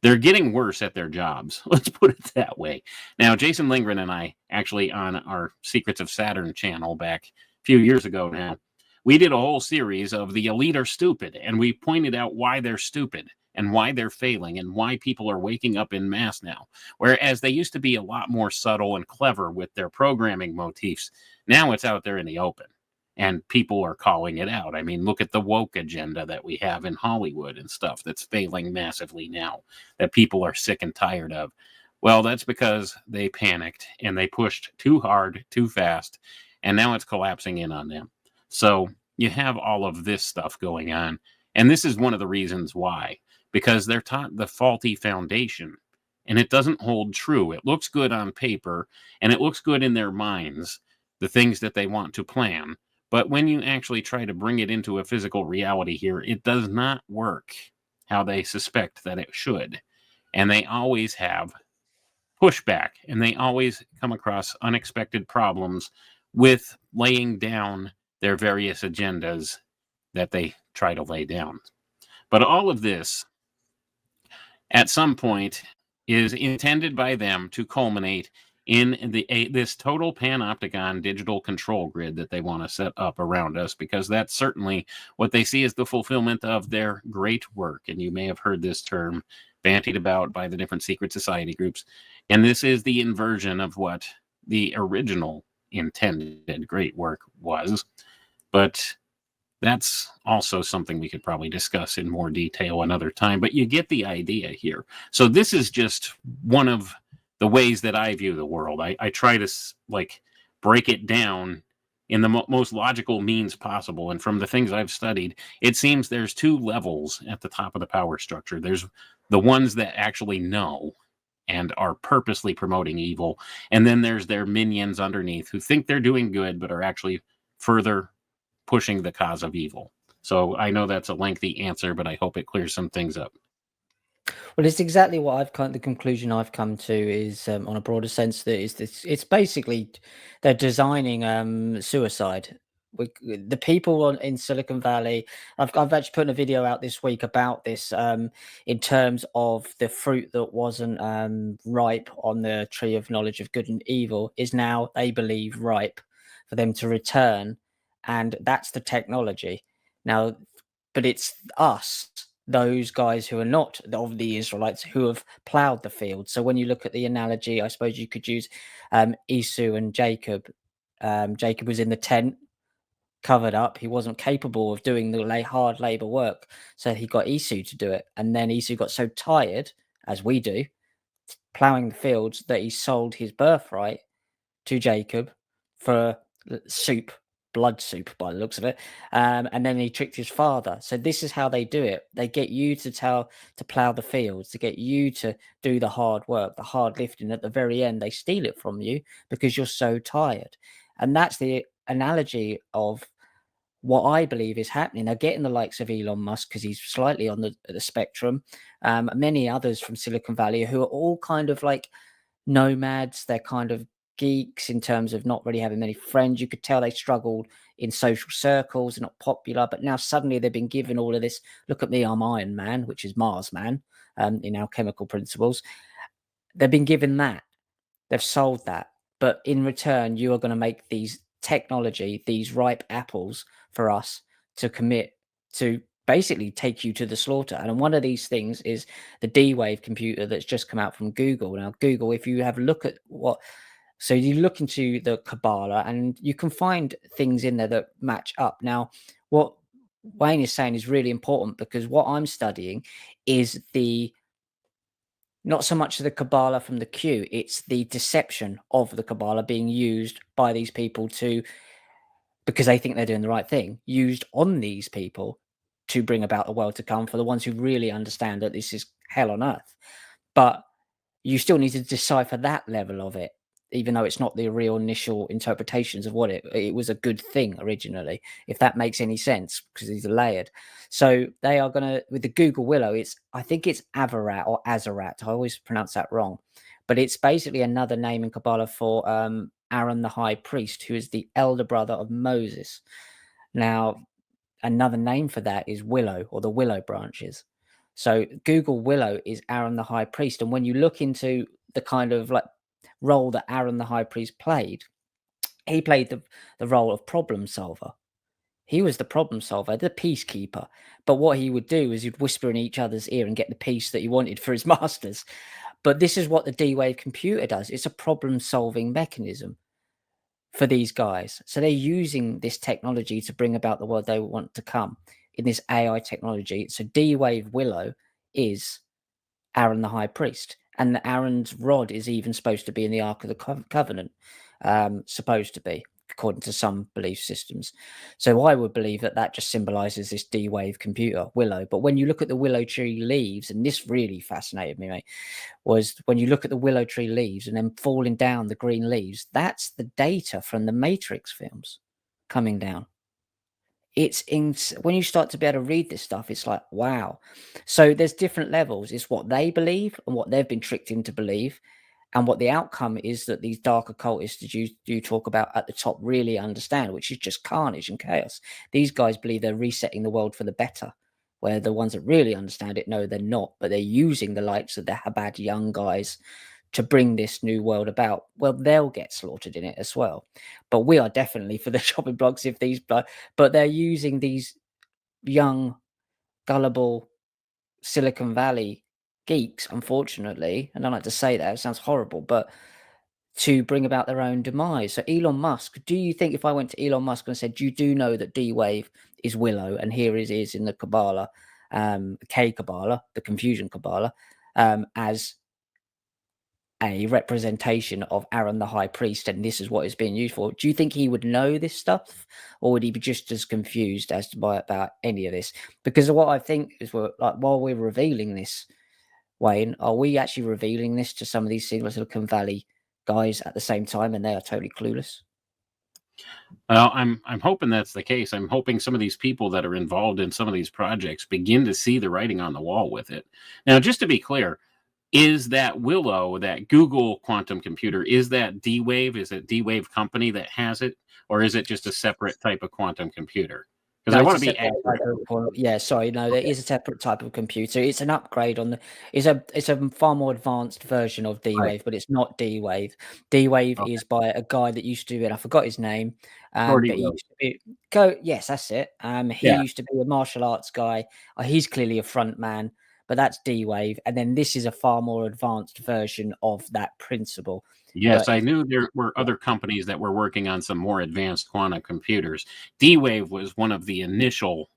they're getting worse at their jobs. Let's put it that way. Now, Jason Lindgren and I, actually on our Secrets of Saturn channel back a few years ago now, we did a whole series of the elite are stupid, and we pointed out why they're stupid and why they're failing and why people are waking up en masse now. Whereas they used to be a lot more subtle and clever with their programming motifs. Now it's out there in the open, and people are calling it out. I mean, look at the woke agenda that we have in Hollywood and stuff that's failing massively now, that people are sick and tired of. Well, that's because they panicked and they pushed too hard, too fast, and now it's collapsing in on them. So you have all of this stuff going on, and this is one of the reasons why, because they're taught the faulty foundation, and it doesn't hold true. It looks good on paper, and it looks good in their minds, the things that they want to plan. But when you actually try to bring it into a physical reality here, it does not work how they suspect that it should. And they always have pushback, and they always come across unexpected problems with laying down their various agendas that they try to lay down. But all of this, at some point, is intended by them to culminate in this total panopticon digital control grid that they want to set up around us, because that's certainly what they see as the fulfillment of their great work. And you may have heard this term bantied about by the different secret society groups. And this is the inversion of what the original intended great work was. But that's also something we could probably discuss in more detail another time, but you get the idea here. So this is just one of the ways that I view the world. I try to break it down in the most logical means possible. And from the things I've studied, it seems there's two levels at the top of the power structure. There's the ones that actually know and are purposely promoting evil. And then there's their minions underneath who think they're doing good, but are actually further pushing the cause of evil. So I know that's a lengthy answer, but I hope it clears some things up. Well, it's exactly what the conclusion I've come to is, on a broader sense, that is this. It's basically they're designing suicide. The people in Silicon Valley. I've actually put a video out this week about this, in terms of the fruit that wasn't ripe on the tree of knowledge of good and evil is now, they believe, ripe for them to return, and that's the technology now. But it's us, those guys who are not of the Israelites, who have ploughed the field. So when you look at the analogy, I suppose you could use Esau and Jacob. Jacob was in the tent, covered up. He wasn't capable of doing the hard labor work, so he got Esau to do it. And then Esau got so tired, as we do, ploughing the fields, that he sold his birthright to Jacob for soup, blood soup by the looks of it. And then he tricked his father. So this is how they do it. They get you to plow the fields, to get you to do the hard work, the hard lifting. At the very end, they steal it from you because you're so tired. And that's the analogy of what I believe is happening. They're getting the likes of Elon Musk because he's slightly on the spectrum. Many others from Silicon Valley who are all kind of like nomads. They're kind of geeks in terms of not really having many friends. You could tell they struggled in social circles, not popular, but now suddenly they've been given all of this. Look at me, I'm Iron Man, which is Mars Man, in alchemical principles. They've been given that. They've sold that. But in return, you are going to make these technology, these ripe apples for us to commit to basically take you to the slaughter. And one of these things is the D-Wave computer that's just come out from Google. Now, Google, if you have a look at so you look into the Kabbalah and you can find things in there that match up. Now, what Wayne is saying is really important, because what I'm studying is not so much the Kabbalah from the Q, it's the deception of the Kabbalah being used by these people because they think they're doing the right thing, used on these people to bring about the world to come, for the ones who really understand that this is hell on earth. But you still need to decipher that level of it, even though it's not the real initial interpretations of what it was a good thing originally, if that makes any sense, because these are layered. So they are going to, with the Google Willow, I think it's Avarat or Azarat. I always pronounce that wrong, but it's basically another name in Kabbalah for Aaron the high priest, who is the elder brother of Moses. Now, another name for that is Willow, or the willow branches. So Google Willow is Aaron the high priest. And when you look into the kind of like role that Aaron the high priest played, he played the role of problem solver. He was the problem solver, the peacekeeper. But what he would do is he'd whisper in each other's ear and get the peace that he wanted for his masters. But this is what the D-Wave computer does. It's a problem solving mechanism for these guys. So they're using this technology to bring about the world they want to come in this AI technology. So D-Wave Willow is Aaron the high priest, and Aaron's rod is even supposed to be in the Ark of the Covenant, supposed to be, according to some belief systems. So I would believe that just symbolizes this D-Wave computer, Willow. But when you look at the willow tree leaves, and this really fascinated me, mate, was when you look at the willow tree leaves and then falling down the green leaves, that's the data from the Matrix films coming down. It's when you start to be able to read this stuff, it's like, wow. So there's different levels. It's what they believe and what they've been tricked into believe, and what the outcome is that these dark occultists that you talk about at the top really understand, which is just carnage and chaos. These guys believe they're resetting the world for the better, where the ones that really understand it know they're not, but they're using the likes of the Habad young guys to bring this new world about. Well, they'll get slaughtered in it as well. But we are definitely for the chopping blocks if these, but they're using these young, gullible Silicon Valley geeks, unfortunately. I don't like to say that, it sounds horrible, but to bring about their own demise. So Elon Musk, do you think if I went to Elon Musk and said, you do know that D-Wave is Willow, and here it is in the Kabbalah, K Kabbalah, the confusion Kabbalah, as a representation of Aaron the high priest, and this is what it's being used for, do you think he would know this stuff, or would he be just as confused as to about any of this? Because what I think is, while we're revealing this, Wayne, are we actually revealing this to some of these Silicon Valley guys at the same time, and they are totally clueless? Well, I'm hoping that's the case. I'm hoping some of these people that are involved in some of these projects begin to see the writing on the wall with it. Now, just to be clear, is that Willow, that Google quantum computer, is that D-Wave? Is it D-Wave company that has it, or is it just a separate type of quantum computer? Because No, I it's want a to be separate type accurate. yeah, sorry, no, there Okay. is a separate type of computer. It's an upgrade on the it's a far more advanced version of Right. D-Wave, but it's not D-Wave. D-Wave Okay. is by a guy that used to be, and I forgot his name, Shorty but he Rose. used to be go yes, that's it. He Yeah. used to be a martial arts guy. He's clearly a front man, but that's D-Wave, and then this is a far more advanced version of that principle. Yes, But I if knew there were yeah, other companies that were working on some more advanced quantum computers. D-Wave was one of the initial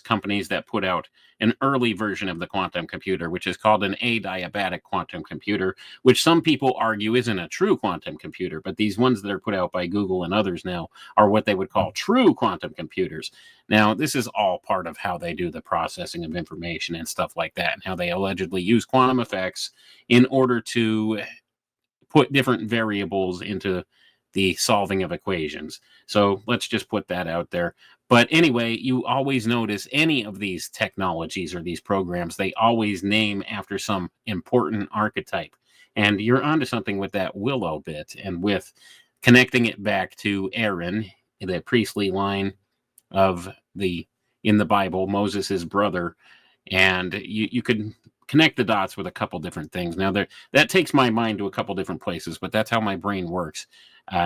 companies that put out an early version of the quantum computer, which is called an adiabatic quantum computer, which some people argue isn't a true quantum computer. But these ones that are put out by Google and others now are what they would call true quantum computers. Now, this is all part of how they do the processing of information and stuff like that, and how they allegedly use quantum effects in order to put different variables into the solving of equations. So let's just put that out there. But anyway, you always notice any of these technologies or these programs, they always name after some important archetype. And you're onto something with that Willow bit and with connecting it back to Aaron, the priestly line of the in the Bible, Moses' brother, and you could connect the dots with a couple different things. Now, that takes my mind to a couple different places, but that's how my brain works.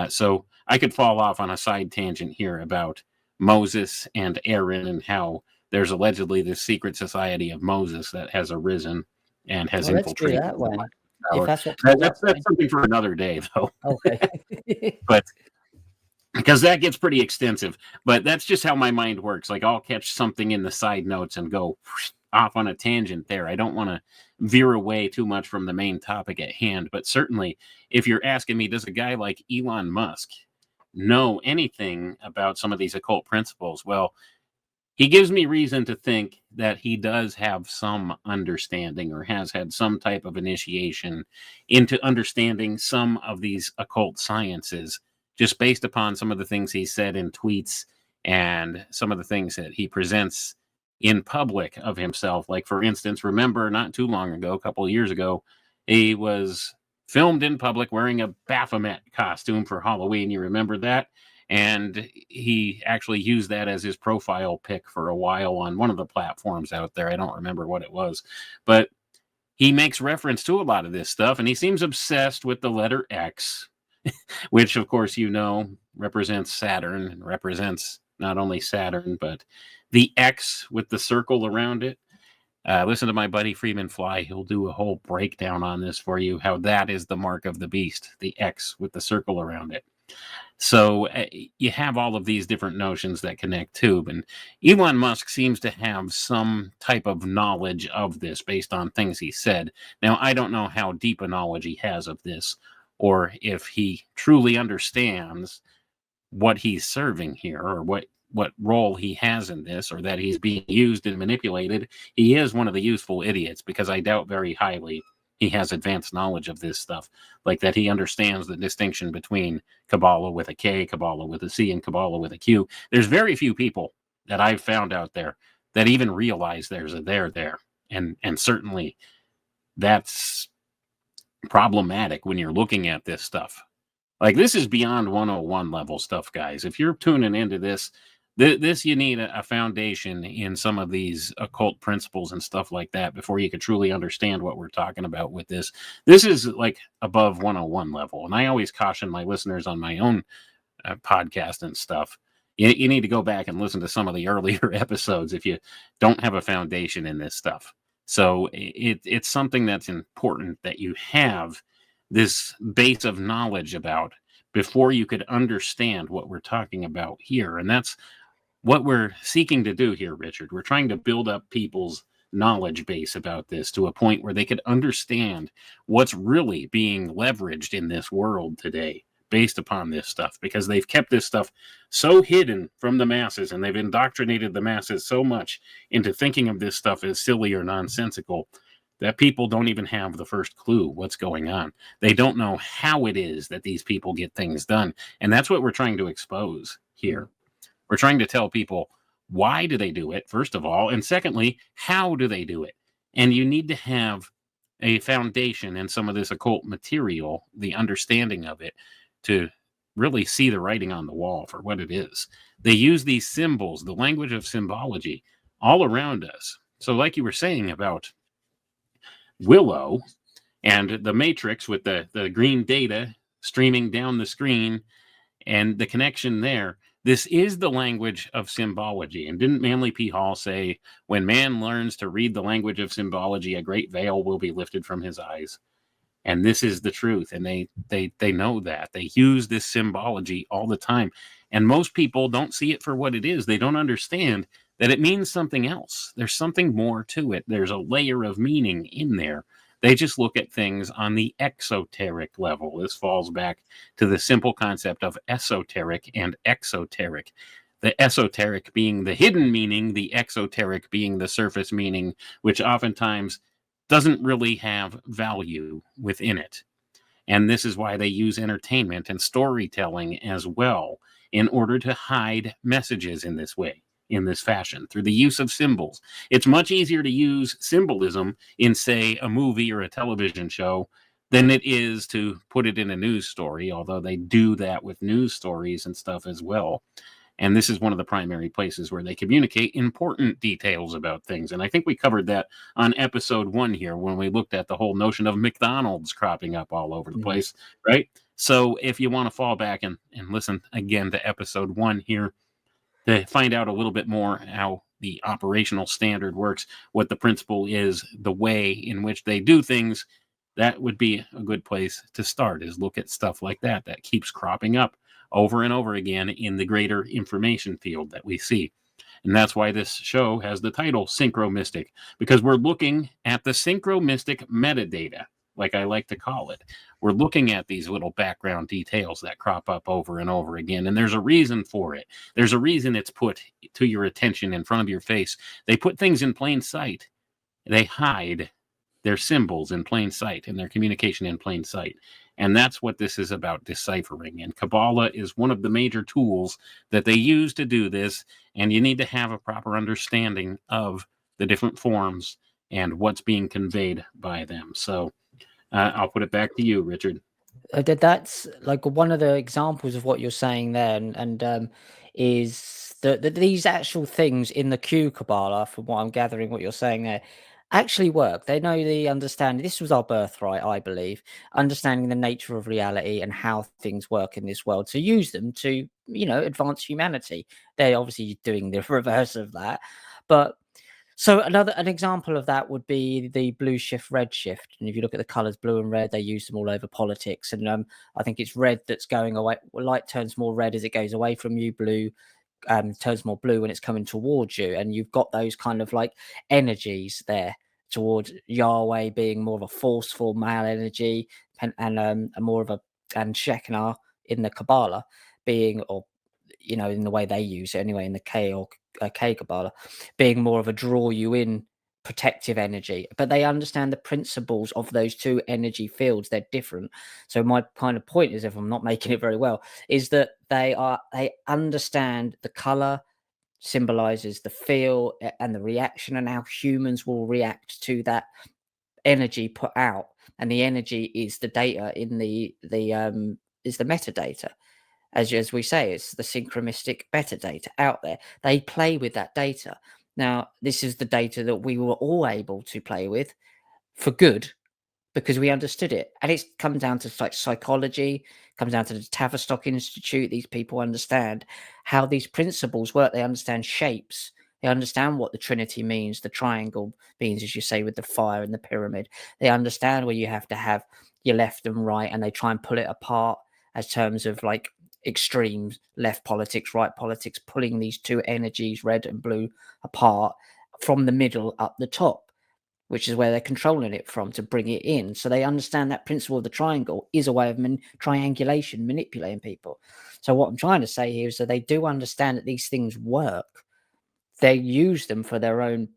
So I could fall off on a side tangent here about Moses and Aaron and how there's allegedly this secret society of Moses that has arisen and has well, let's do infiltrated that the one. If power. that's what comes up, That's Wayne. something for another day, though. Okay. But because that gets pretty extensive. But that's just how my mind works. Like I'll catch something in the side notes and go off on a tangent there. I don't want to veer away too much from the main topic at hand. But certainly, if you're asking me, does a guy like Elon Musk know anything about some of these occult principles? Well, he gives me reason to think that he does have some understanding or has had some type of initiation into understanding some of these occult sciences just based upon some of the things he said in tweets and some of the things that he presents in public of himself. Like, for instance, remember not too long ago, a couple of years ago, he was filmed in public wearing a Baphomet costume for Halloween. You remember that? And he actually used that as his profile pic for a while on one of the platforms out there. I don't remember what it was, but he makes reference to a lot of this stuff, and he seems obsessed with the letter X, which, of course, represents Saturn and represents not only Saturn, but the X with the circle around it. Listen to my buddy Freeman Fly. He'll do a whole breakdown on this for you, how that is the mark of the beast, the X with the circle around it. So you have all of these different notions that connect too. And Elon Musk seems to have some type of knowledge of this based on things he said. Now, I don't know how deep a knowledge he has of this or if he truly understands what he's serving here or what role he has in this or that he's being used and manipulated. He is one of the useful idiots because I doubt very highly he has advanced knowledge of this stuff, like that he understands the distinction between Kabbalah with a K, Kabbalah with a C, and Kabbalah with a Q. There's very few people that I've found out there that even realize there's a there. And certainly that's problematic when you're looking at this stuff. Like, this is beyond 101 level stuff, guys. If you're tuning into this, you need a foundation in some of these occult principles and stuff like that before you could truly understand what we're talking about with this. This is like above 101 level. And I always caution my listeners on my own podcast and stuff. You need to go back and listen to some of the earlier episodes if you don't have a foundation in this stuff. So it's something that's important that you have this base of knowledge about before you could understand what we're talking about here. And that's what we're seeking to do here, Richard. We're trying to build up people's knowledge base about this to a point where they could understand what's really being leveraged in this world today based upon this stuff, because they've kept this stuff so hidden from the masses and they've indoctrinated the masses so much into thinking of this stuff as silly or nonsensical that people don't even have the first clue what's going on. They don't know how it is that these people get things done. And that's what we're trying to expose here. We're trying to tell people, why do they do it, first of all? And secondly, how do they do it? And you need to have a foundation in some of this occult material, the understanding of it, to really see the writing on the wall for what it is. They use these symbols, the language of symbology, all around us. So like you were saying about Willow and the matrix with the green data streaming down the screen and the connection there, this is the language of symbology. And didn't Manly P. Hall say, when man learns to read the language of symbology, a great veil will be lifted from his eyes? And this is the truth. And they know that. They use this symbology all the time. And most people don't see it for what it is. They don't understand that it means something else. There's something more to it. There's a layer of meaning in there. They just look at things on the exoteric level. This falls back to the simple concept of esoteric and exoteric. The esoteric being the hidden meaning, the exoteric being the surface meaning, which oftentimes doesn't really have value within it. And this is why they use entertainment and storytelling as well in order to hide messages in this way, in this fashion, through the use of symbols. It's much easier to use symbolism in, say, a movie or a television show than it is to put it in a news story, although they do that with news stories and stuff as well. And this is one of the primary places where they communicate important details about things. And I think we covered that on episode 1 here when we looked at the whole notion of McDonald's cropping up all over the place, right? So if you want to fall back and listen again to episode 1 here to find out a little bit more how the operational standard works, what the principle is, the way in which they do things, that would be a good place to start, is look at stuff like that keeps cropping up over and over again in the greater information field that we see. And that's why this show has the title Synchromystic, because we're looking at the Synchromystic metadata, like I like to call it. We're looking at these little background details that crop up over and over again, and there's a reason for it. There's a reason it's put to your attention in front of your face. They put things in plain sight. They hide their symbols in plain sight and their communication in plain sight. And that's what this is about, deciphering. And Kabbalah is one of the major tools that they use to do this. And you need to have a proper understanding of the different forms and what's being conveyed by them. So I'll put it back to you, Richard. That's like one of the examples of what you're saying there, and is that these actual things in the Q Kabbalah, from what I'm gathering, what you're saying there, actually work. They know the understanding. This was our birthright, I believe, understanding the nature of reality and how things work in this world, to use them to, advance humanity. They're obviously doing the reverse of that, but. So an example of that would be the blue shift, red shift. And if you look at the colors blue and red, they use them all over politics. And I think it's red that's going away. Light turns more red as it goes away from you. Blue turns more blue when it's coming towards you. And you've got those kind of like energies there towards Yahweh being more of a forceful male energy, and a more of a, and Shekinah in the Kabbalah being, or in the way they use it anyway, in the K or K Kabbalah, being more of a draw you in protective energy. But they understand the principles of those two energy fields. They're different. So my kind of point is, if I'm not making it very well, is that they understand the color symbolizes the feel and the reaction, and how humans will react to that energy put out. And the energy is the data in the is the metadata. As we say, it's the synchromystic metadata out there. They play with that data. Now, this is the data that we were all able to play with for good, because we understood it. And it's come down to like psychology, comes down to the Tavistock Institute. These people understand how these principles work. They understand shapes. They understand what the Trinity means, the triangle means, as you say, with the fire and the pyramid. They understand where you have to have your left and right, and they try and pull it apart as terms of like extremes, left politics, right politics, pulling these two energies, red and blue, apart from the middle up the top, which is where they're controlling it from to bring it in. So they understand that principle of the triangle is a way of triangulation, manipulating people. So what I'm trying to say here is that they do understand that these things work. They use them for their own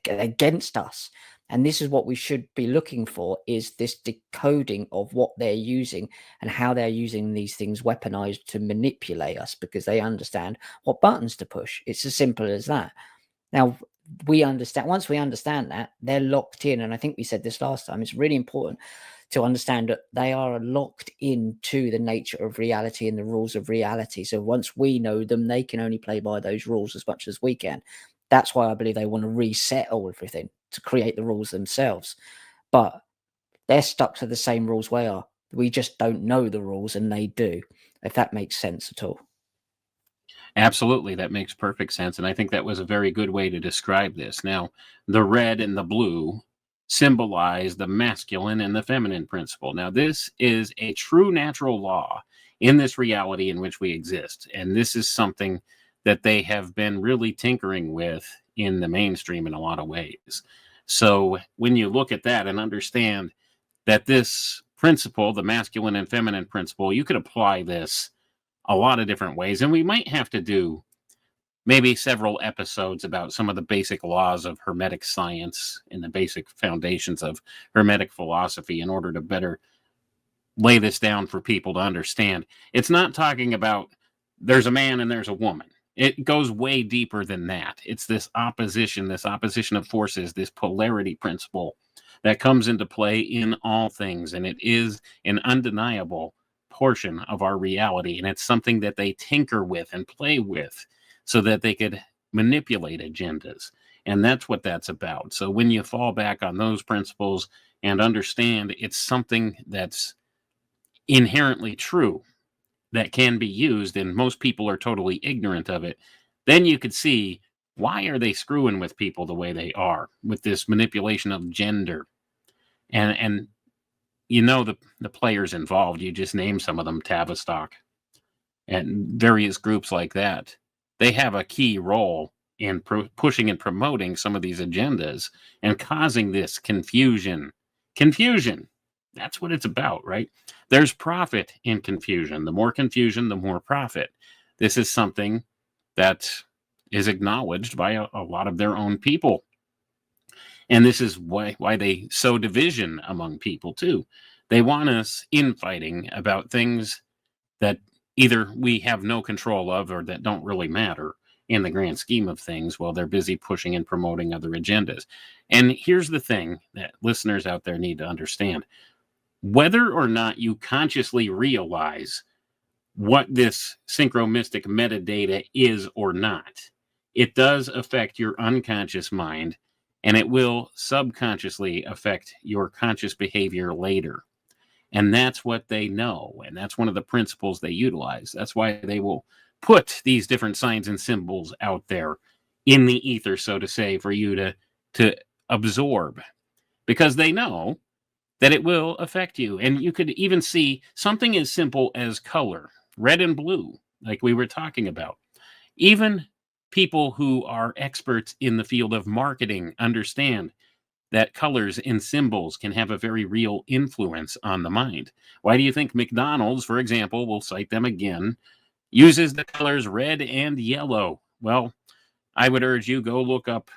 against us. And this is what we should be looking for, is this decoding of what they're using and how they're using these things weaponized to manipulate us, because they understand what buttons to push. It's as simple as that. Now, once we understand that, they're locked in. And I think we said this last time, it's really important to understand that they are locked into the nature of reality and the rules of reality. So once we know them, they can only play by those rules as much as we can. That's why I believe they want to reset everything to create the rules themselves. But they're stuck to the same rules we are. We just don't know the rules, and they do, if that makes sense at all. Absolutely, that makes perfect sense. And I think that was a very good way to describe this. Now, the red and the blue symbolize the masculine and the feminine principle. Now, this is a true natural law in this reality in which we exist. And this is something that they have been really tinkering with in the mainstream in a lot of ways. So when you look at that and understand that this principle, the masculine and feminine principle, you could apply this a lot of different ways. And we might have to do maybe several episodes about some of the basic laws of Hermetic science and the basic foundations of Hermetic philosophy in order to better lay this down for people to understand. It's not talking about there's a man and there's a woman. It goes way deeper than that. It's this opposition of forces, this polarity principle that comes into play in all things. And it is an undeniable portion of our reality. And it's something that they tinker with and play with so that they could manipulate agendas. And that's what that's about. So when you fall back on those principles and understand it's something that's inherently true, that can be used, and most people are totally ignorant of it, then you could see, why are they screwing with people the way they are with this manipulation of gender? And you know, the players involved, you just named some of them, Tavistock and various groups like that. They have a key role in pushing and promoting some of these agendas and causing this confusion. That's what it's about, right? There's profit in confusion. The more confusion, the more profit. This is something that is acknowledged by a lot of their own people. And this is why they sow division among people, too. They want us infighting about things that either we have no control of or that don't really matter in the grand scheme of things, while they're busy pushing and promoting other agendas. And here's the thing that listeners out there need to understand. Whether or not you consciously realize what this synchromystic metadata is or not, it does affect your unconscious mind, and it will subconsciously affect your conscious behavior later. And that's what they know, and that's one of the principles they utilize. That's why they will put these different signs and symbols out there in the ether, so to say, for you to absorb, because they know that it will affect you. And you could even see something as simple as color, red and blue, like we were talking about. Even people who are experts in the field of marketing understand that colors and symbols can have a very real influence on the mind. Why do you think McDonald's, for example, we'll cite them again, uses the colors red and yellow? Well, I would urge you, go look up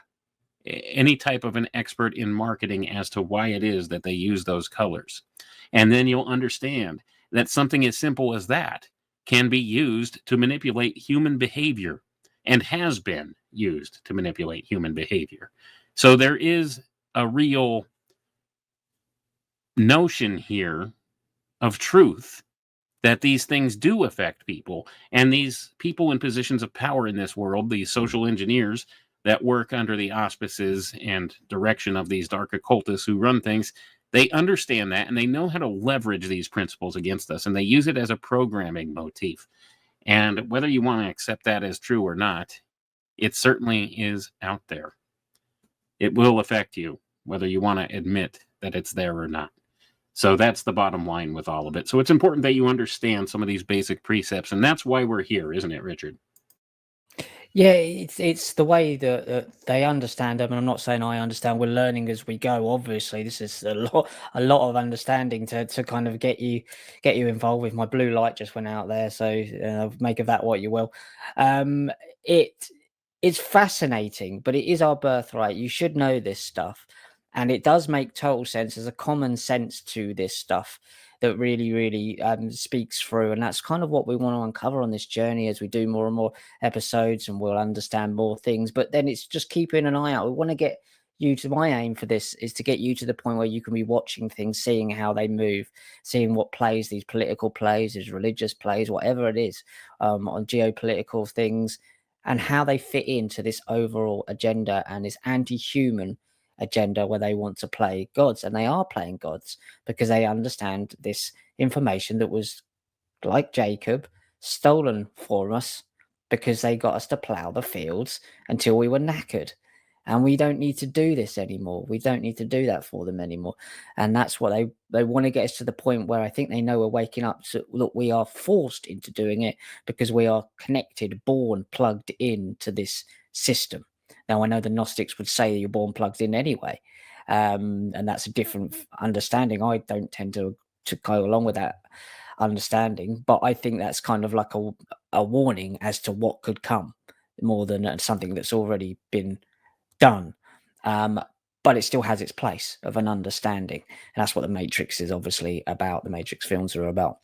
any type of an expert in marketing as to why it is that they use those colors. And then you'll understand that something as simple as that can be used to manipulate human behavior, and has been used to manipulate human behavior. So there is a real notion here of truth that these things do affect people, and these people in positions of power in this world, these social engineers that work under the auspices and direction of these dark occultists who run things, they understand that, and they know how to leverage these principles against us, and they use it as a programming motif. And whether you want to accept that as true or not, it certainly is out there. It will affect you, whether you want to admit that it's there or not. So that's the bottom line with all of it. So it's important that you understand some of these basic precepts, and that's why we're here, isn't it, Richard? Yeah, it's the way that they understand them, and I'm not saying I understand. We're learning as we go. Obviously, this is a lot of understanding to kind of get you involved with. My blue light just went out there, so make of that what you will. It it's fascinating, but it is our birthright. You should know this stuff. And it does make total sense. There's a common sense to this stuff that really, really speaks through. And that's kind of what we want to uncover on this journey as we do more and more episodes, and we'll understand more things. But then it's just keeping an eye out. We want to get you to, my aim for this is to get you to the point where you can be watching things, seeing how they move, seeing what plays, these political plays, these religious plays, whatever it is, on geopolitical things, and how they fit into this overall agenda and this anti-human agenda where they want to play gods, and they are playing gods because they understand this information that was, like Jacob, stolen from us because they got us to plow the fields until we were knackered. And we don't need to do this anymore. We don't need to do that for them anymore. And that's what they want to get us to the point where I think they know we're waking up to, look, we are forced into doing it because we are connected, born, plugged in to this system. Now, I know the Gnostics would say you're born plugged in anyway. And that's a different understanding. I don't tend to go along with that understanding, but I think that's kind of like a warning as to what could come more than something that's already been done. But it still has its place of an understanding. And that's what the Matrix is obviously about. The Matrix films are about.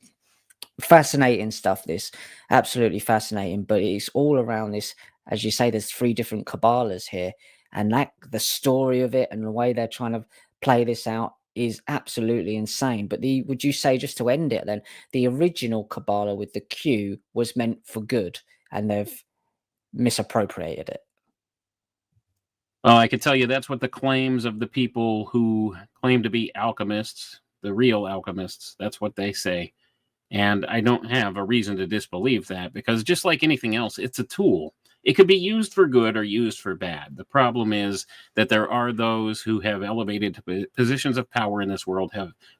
Fascinating stuff, this. Absolutely fascinating. But it's all around this, as you say, there's 3 different Kabbalahs here. And that the story of it and the way they're trying to play this out is absolutely insane. But would you say, just to end it then, the original Kabbalah with the Q was meant for good and they've misappropriated it? Well, I can tell you that's what the claims of the people who claim to be alchemists, the real alchemists, that's what they say. And I don't have a reason to disbelieve that, because just like anything else, it's a tool. It could be used for good or used for bad. The problem is that there are those who have elevated positions of power in this world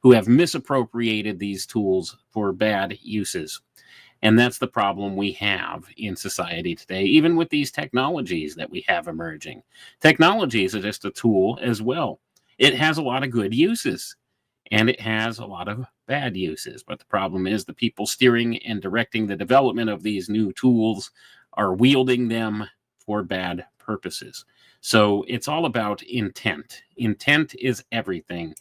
who have misappropriated these tools for bad uses. And that's the problem we have in society today, even with these technologies that we have emerging. Technologies are just a tool as well. It has a lot of good uses, and it has a lot of bad uses. But the problem is the people steering and directing the development of these new tools are wielding them for bad purposes. So it's all about intent. Intent is everything,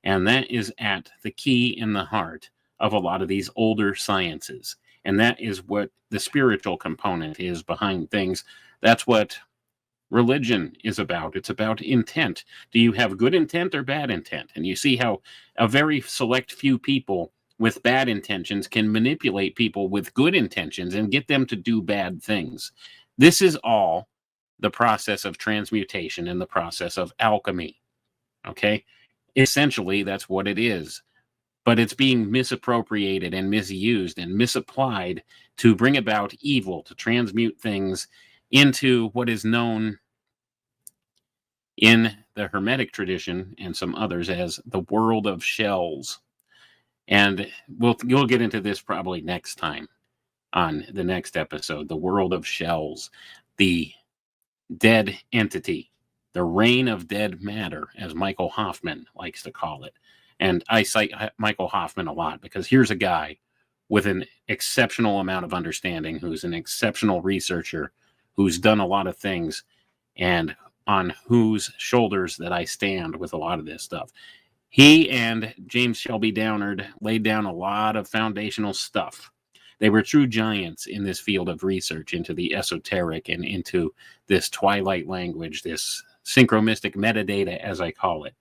and that is at the key in the heart of a lot of these older sciences. And that is what the spiritual component is behind things. That's what religion is about. It's about intent. Do you have good intent or bad intent? And you see how a very select few people with bad intentions can manipulate people with good intentions and get them to do bad things. This is all the process of transmutation and the process of alchemy. Okay? Essentially, that's what it is. But it's being misappropriated and misused and misapplied to bring about evil, to transmute things into what is known in the Hermetic tradition and some others as the world of shells. And you'll get into this probably next time on the next episode, the world of shells, the dead entity, the reign of dead matter, as Michael Hoffman likes to call it. And I cite Michael Hoffman a lot because here's a guy with an exceptional amount of understanding, who's an exceptional researcher, who's done a lot of things, and on whose shoulders that I stand with a lot of this stuff. He and James Shelby Downard laid down a lot of foundational stuff. They were true giants in this field of research into the esoteric and into this twilight language, this synchromystic metadata, as I call it.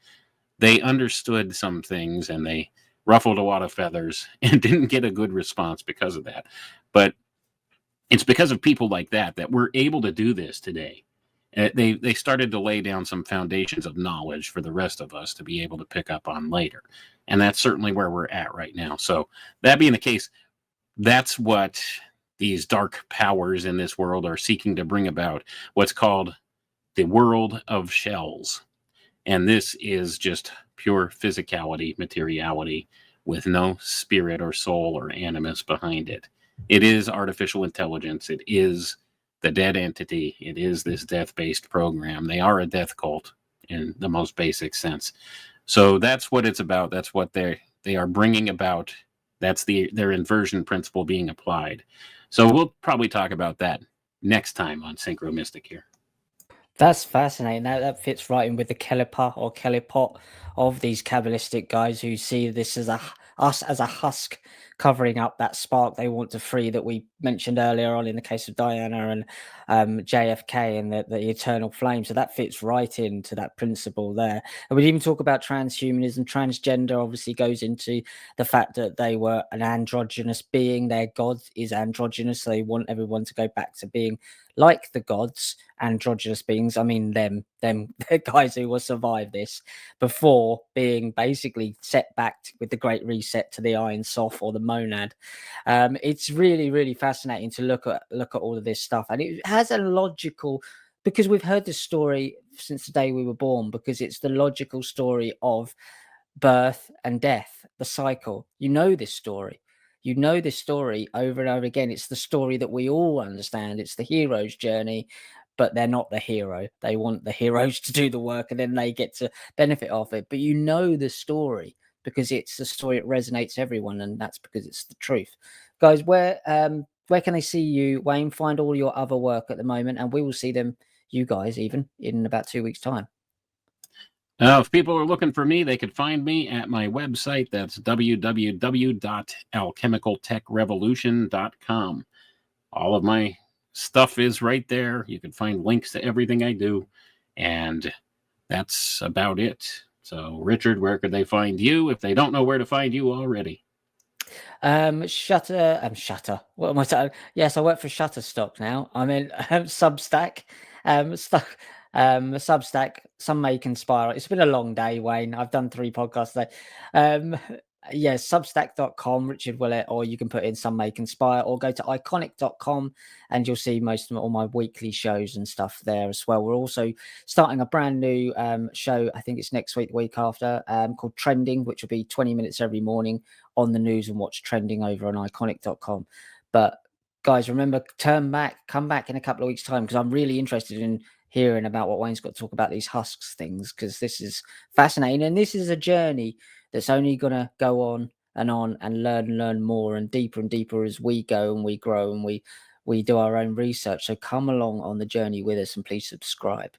They understood some things and they ruffled a lot of feathers and didn't get a good response because of that. But it's because of people like that that we're able to do this today. They started to lay down some foundations of knowledge for the rest of us to be able to pick up on later. And that's certainly where we're at right now. So that being the case, that's what these dark powers in this world are seeking to bring about, what's called the world of shells. And this is just pure physicality, materiality, with no spirit or soul or animus behind it. It is artificial intelligence. It is the dead entity. It is this death-based program. They are a death cult in the most basic sense. So that's what it's about. That's what they are bringing about. That's their inversion principle being applied. So we'll probably talk about that next time on Synchromystic here. That's fascinating. That fits right in with the Kelipa or Kelipot of these Kabbalistic guys who see this as us as a husk covering up that spark they want to free that we mentioned earlier on in the case of Diana and JFK and the eternal flame. So that fits right into that principle there. And we'd even talk about transhumanism. Transgender obviously goes into the fact that they were an androgynous being. Their god is androgynous. So they want everyone to go back to being like the gods, androgynous beings. I mean, them the guys who will survive this before being basically set back with the Great Reset to the Iron Soft or the monad. It's really, really fascinating to look at all of this stuff, and it has a logical, because we've heard this story since the day we were born, because it's the logical story of birth and death, the cycle. You know this story. You know this story over and over again. It's the story that we all understand. It's the hero's journey, but they're not the hero. They want the heroes to do the work and then they get to benefit off it. But you know the story because it's the story that resonates everyone, and that's because it's the truth. Guys, where can they see you, Wayne? Find all your other work at the moment, and we will see them, you guys, even in about 2 weeks' time. If people are looking for me, they could find me at my website. That's www.alchemicaltechrevolution.com. All of my stuff is right there. You can find links to everything I do. And that's about it. So, Richard, where could they find you if they don't know where to find you already? Shutter. What am I saying? Yes, I work for Shutterstock now. I'm in Substack. Substack. Some may conspire. It's been a long day, Wayne. I've done 3 podcasts today. Substack.com, Richard Willett, or you can put in Some May Conspire, or go to iconic.com and you'll see most of all my weekly shows and stuff there as well. We're also starting a brand new show, I think it's next week, the week after, called Trending, which will be 20 minutes every morning on the news and watch trending over on iconic.com. But guys, remember, come back in a couple of weeks' time, because I'm really interested in hearing about what Wayne's got to talk about, these husks things, because this is fascinating. And this is a journey that's only going to go on and learn more and deeper as we go and we grow and we do our own research. So come along on the journey with us and please subscribe.